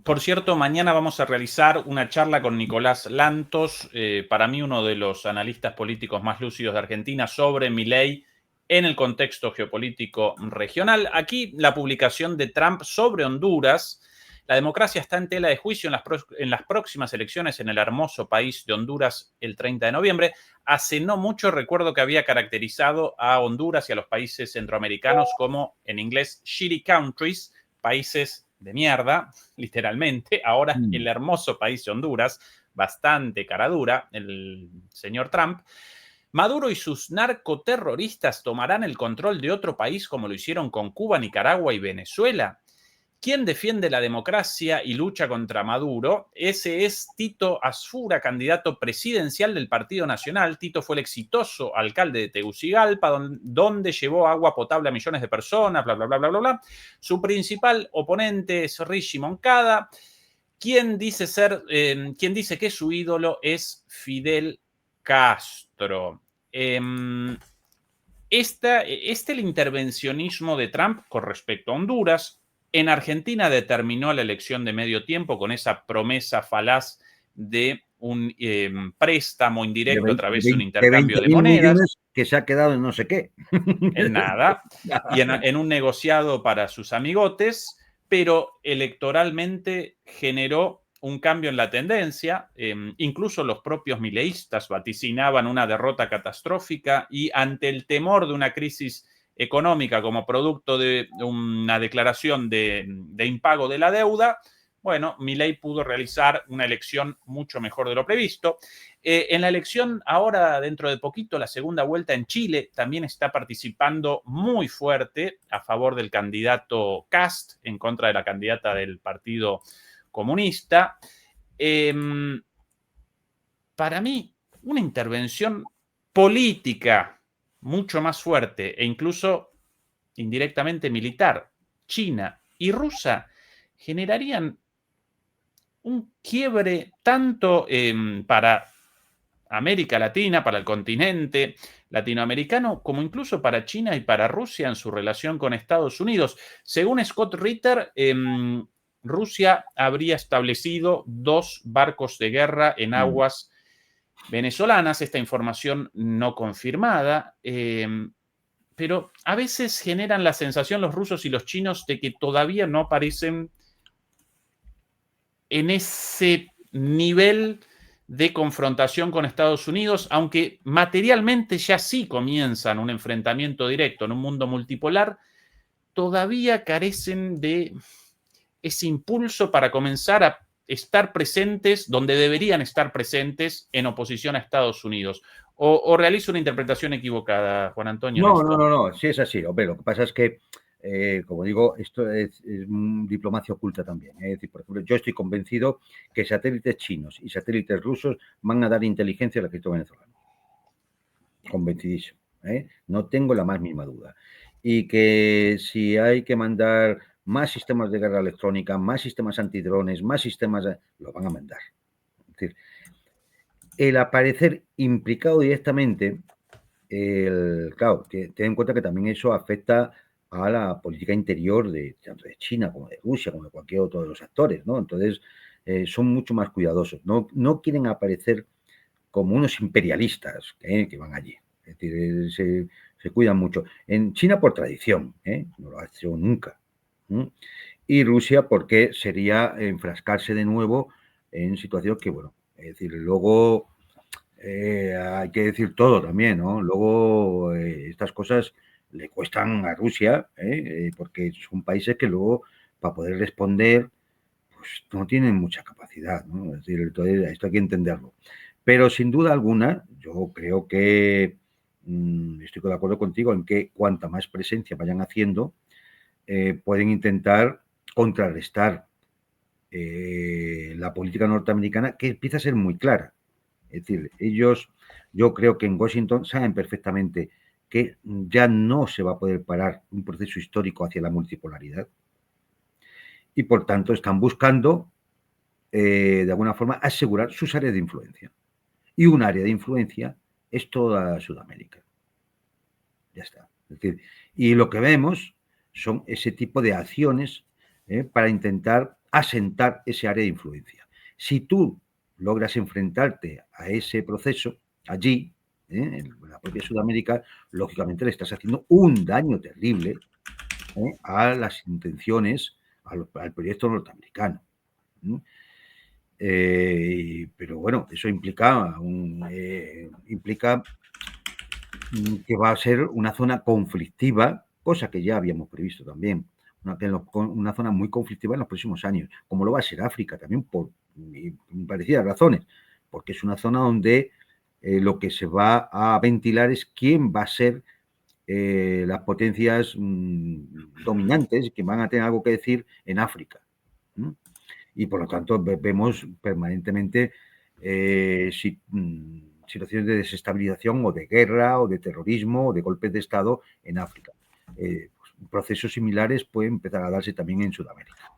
Por cierto, mañana vamos a realizar una charla con Nicolás Lantos, para mí uno de los analistas políticos más lúcidos de Argentina, sobre Milei en el contexto geopolítico regional. Aquí la publicación de Trump sobre Honduras La democracia está en tela de juicio en las próximas elecciones en el hermoso país de Honduras el 30 de noviembre. Hace no mucho recuerdo que había caracterizado a Honduras y a los países centroamericanos como, en inglés, shitty countries, países de mierda, literalmente. Ahora el hermoso país de Honduras, bastante cara dura, el señor Trump. Maduro y sus narcoterroristas tomarán el control de otro país como lo hicieron con Cuba, Nicaragua y Venezuela. ¿Quién defiende la democracia y lucha contra Maduro? Ese es Tito Asfura, candidato presidencial del Partido Nacional. Tito fue el exitoso alcalde de Tegucigalpa, donde llevó agua potable a millones de personas, bla, bla, bla, bla, bla, bla. Su principal oponente es Richie Moncada, quien dice que su ídolo es Fidel Castro. El intervencionismo de Trump con respecto a Honduras. En Argentina determinó la elección de medio tiempo con esa promesa falaz de un préstamo indirecto a través de un intercambio de monedas. Que se ha quedado en no sé qué. En nada. Y en un negociado para sus amigotes, pero electoralmente generó un cambio en la tendencia. Incluso los propios mileístas vaticinaban una derrota catastrófica y ante el temor de una crisis económica como producto de una declaración de impago de la deuda, bueno, Milei pudo realizar una elección mucho mejor de lo previsto. En la elección ahora, dentro de poquito, la segunda vuelta en Chile, también está participando muy fuerte a favor del candidato Kast, en contra de la candidata del Partido Comunista. Para mí, una intervención política mucho más fuerte e incluso indirectamente militar, China y rusa, generarían un quiebre tanto para América Latina, para el continente latinoamericano, como incluso para China y para Rusia en su relación con Estados Unidos. Según Scott Ritter, Rusia habría establecido 2 barcos de guerra en aguas venezolanas, esta información no confirmada, pero a veces generan la sensación los rusos y los chinos de que todavía no aparecen en ese nivel de confrontación con Estados Unidos, aunque materialmente ya sí comienzan un enfrentamiento directo en un mundo multipolar, todavía carecen de ese impulso para comenzar a estar presentes donde deberían estar presentes en oposición a Estados Unidos. ¿O realizo una interpretación equivocada, Juan Antonio? No, sí es así. Hombre, lo que pasa es que, como digo, esto es diplomacia oculta también. Es decir, por ejemplo, yo estoy convencido que satélites chinos y satélites rusos van a dar inteligencia al ejército venezolano. Convencidísimo. No tengo la más mínima duda. Y que si hay que mandar más sistemas de guerra electrónica, más sistemas antidrones, más sistemas, lo van a mandar. Es decir, el aparecer implicado directamente, claro, ten en cuenta que también eso afecta a la política interior tanto de China como de Rusia, como de cualquier otro de los actores, ¿no? Entonces, son mucho más cuidadosos. No quieren aparecer como unos imperialistas que van allí. Es decir, se cuidan mucho. En China por tradición, no lo ha hecho nunca. Y Rusia porque sería enfrascarse de nuevo en situaciones que, bueno, es decir, luego hay que decir todo también, ¿no? Luego estas cosas le cuestan a Rusia, porque son países que luego, para poder responder, pues no tienen mucha capacidad, ¿no? Es decir, entonces esto hay que entenderlo. Pero sin duda alguna, yo creo que estoy de acuerdo contigo en que cuanta más presencia vayan haciendo, pueden intentar contrarrestar la política norteamericana, que empieza a ser muy clara. Es decir, ellos, yo creo que en Washington saben perfectamente que ya no se va a poder parar un proceso histórico hacia la multipolaridad y, por tanto, están buscando, de alguna forma, asegurar sus áreas de influencia. Y un área de influencia es toda Sudamérica. Ya está. Es decir, y lo que vemos son ese tipo de acciones para intentar asentar ese área de influencia. Si tú logras enfrentarte a ese proceso allí, en la propia Sudamérica, lógicamente le estás haciendo un daño terrible a las intenciones al proyecto norteamericano. Pero bueno, eso implica que va a ser una zona conflictiva, cosa que ya habíamos previsto también, una zona muy conflictiva en los próximos años, como lo va a ser África también por parecidas razones, porque es una zona donde lo que se va a ventilar es quién va a ser las potencias dominantes que van a tener algo que decir en África. Y por lo tanto vemos permanentemente situaciones de desestabilización o de guerra o de terrorismo o de golpes de Estado en África. Procesos similares pueden empezar a darse también en Sudamérica,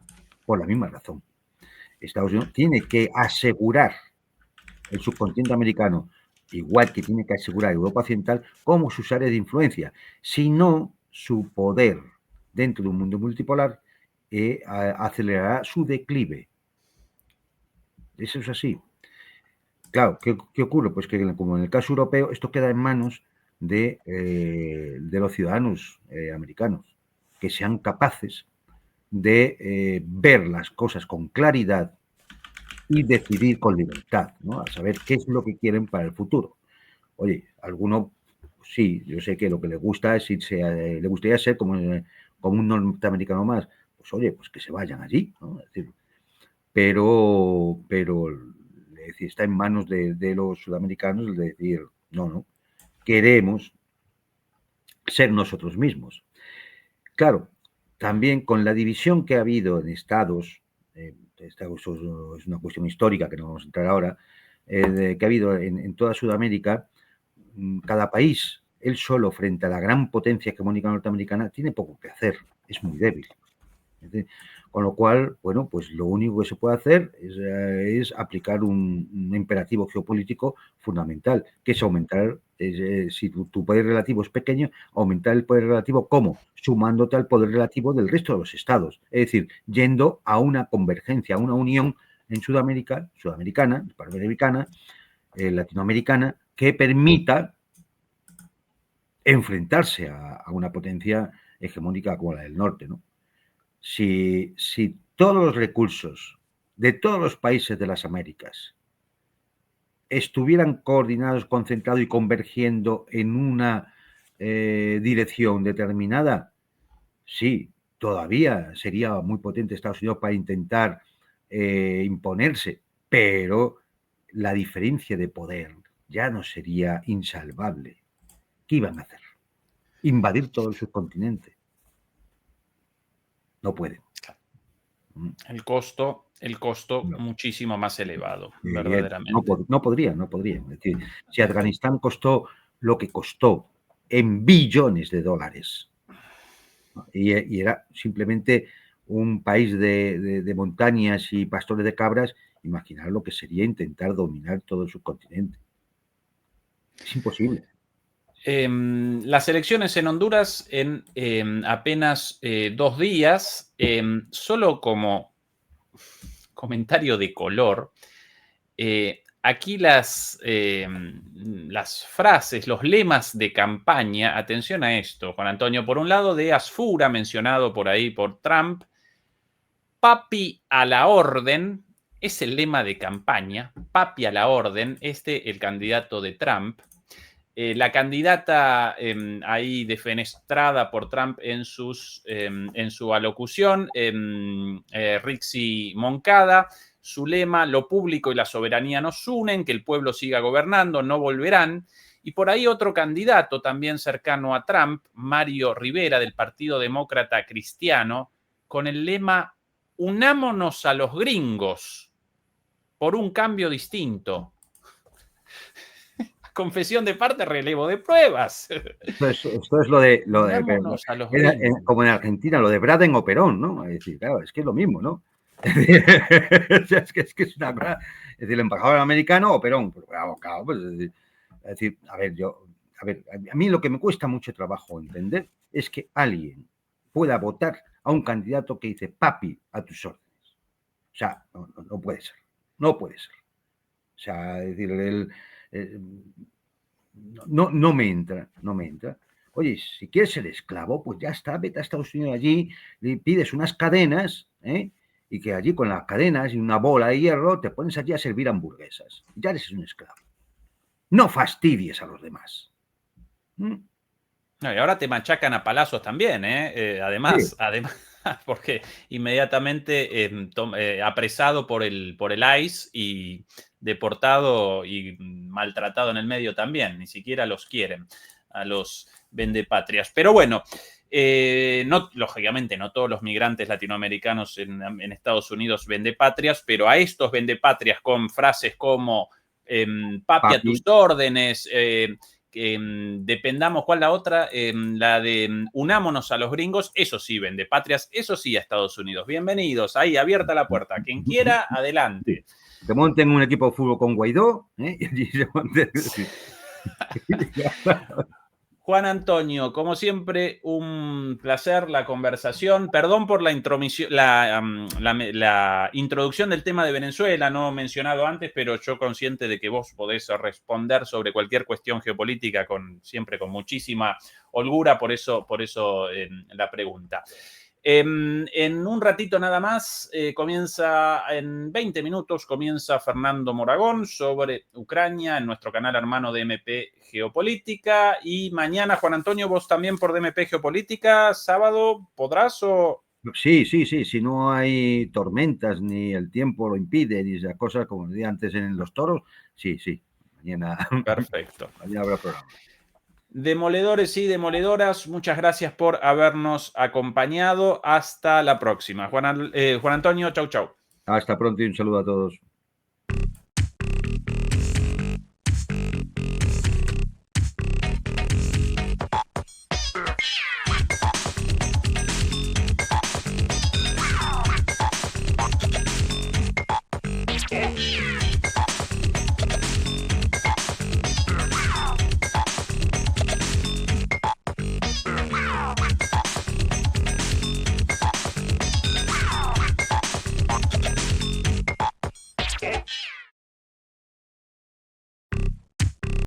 por la misma razón. Estados Unidos tiene que asegurar el subcontinente americano, igual que tiene que asegurar Europa Occidental, como sus áreas de influencia. Si no, su poder dentro de un mundo multipolar acelerará su declive. Eso es así. Claro, ¿qué ocurre? Pues que como en el caso europeo, esto queda en manos de los ciudadanos americanos, que sean capaces de ver las cosas con claridad y decidir con libertad, ¿no? A saber qué es lo que quieren para el futuro. Oye, alguno, sí, yo sé que lo que le gusta es irse, le gustaría ser como un norteamericano más. Pues oye, pues que se vayan allí, ¿no? Es decir, pero es decir, está en manos de los sudamericanos el de decir, no, queremos ser nosotros mismos. Claro, también con la división que ha habido en estados, eso es una cuestión histórica que no vamos a entrar ahora, que ha habido en toda Sudamérica, cada país, él solo frente a la gran potencia hegemónica norteamericana, tiene poco que hacer, es muy débil. Con lo cual, bueno, pues lo único que se puede hacer es aplicar un imperativo geopolítico fundamental, que es aumentar, si tu poder relativo es pequeño, aumentar el poder relativo, ¿cómo? Sumándote al poder relativo del resto de los estados, es decir, yendo a una convergencia, a una unión en sudamericana, hispanoamericana, latinoamericana, que permita enfrentarse a una potencia hegemónica como la del norte, ¿no? Si todos los recursos de todos los países de las Américas estuvieran coordinados, concentrados y convergiendo en una dirección determinada, sí, todavía sería muy potente Estados Unidos para intentar imponerse, pero la diferencia de poder ya no sería insalvable. ¿Qué iban a hacer? Invadir todo el subcontinente. No pueden. El costo No. muchísimo más elevado, verdaderamente. No podría. Es decir, si Afganistán costó lo que costó en billones de dólares y era simplemente un país de montañas y pastores de cabras, imaginar lo que sería intentar dominar todo el subcontinente. Es imposible. Las elecciones en Honduras en apenas 2 días, solo como comentario de color, aquí las frases, los lemas de campaña, atención a esto, Juan Antonio, por un lado de Asfura, mencionado por ahí por Trump, papi a la orden, es el lema de campaña, papi a la orden, el candidato de Trump. La candidata ahí defenestrada por Trump en su alocución, Rixi Moncada, su lema, lo público y la soberanía nos unen, que el pueblo siga gobernando, no volverán. Y por ahí otro candidato también cercano a Trump, Mario Rivera, del Partido Demócrata Cristiano, con el lema, unámonos a los gringos por un cambio distinto. Confesión de parte, relevo de pruebas. Esto es lo de como en Argentina, lo de Braden o Perón, ¿no? Es decir, claro, es que es lo mismo, ¿no? es que es una cosa. Es decir, el embajador americano o Perón. Pues, claro, pues, es decir, a mí lo que me cuesta mucho trabajo entender es que alguien pueda votar a un candidato que dice papi a tus órdenes. O sea, no puede ser. No puede ser. O sea, es decir, no me entra. Oye, si quieres ser esclavo, pues ya está, vete a Estados Unidos allí, le pides unas cadenas, y que allí con las cadenas y una bola de hierro te pones allí a servir hamburguesas. Ya eres un esclavo. No fastidies a los demás. No, y ahora te machacan a palazos también, además, Sí. además, porque inmediatamente apresado por el ICE y deportado y maltratado en el medio también, ni siquiera los quieren a los vendepatrias. Pero bueno, no, lógicamente no todos los migrantes latinoamericanos en Estados Unidos vendepatrias, pero a estos vendepatrias con frases como papi a tus órdenes, dependamos, ¿cuál la otra? La de unámonos a los gringos, eso sí, vendepatrias, eso sí a Estados Unidos. Bienvenidos, ahí abierta la puerta. Quien quiera, adelante. Te monten un equipo de fútbol con Guaidó, y allí se monten. Juan Antonio, como siempre, un placer la conversación. Perdón por la introducción del tema de Venezuela, no mencionado antes, pero yo consciente de que vos podés responder sobre cualquier cuestión geopolítica siempre con muchísima holgura, por eso la pregunta. En un ratito nada más, en 20 minutos, comienza Fernando Moragón sobre Ucrania en nuestro canal hermano DMP Geopolítica. Y mañana, Juan Antonio, vos también por DMP Geopolítica, sábado, ¿podrás o...? Sí, si no hay tormentas, ni el tiempo lo impide, ni esas cosas como decía antes en los toros, sí, mañana. Perfecto. Mañana habrá programa. Demoledores y demoledoras, muchas gracias por habernos acompañado. Hasta la próxima. Juan Antonio, chau. Hasta pronto y un saludo a todos.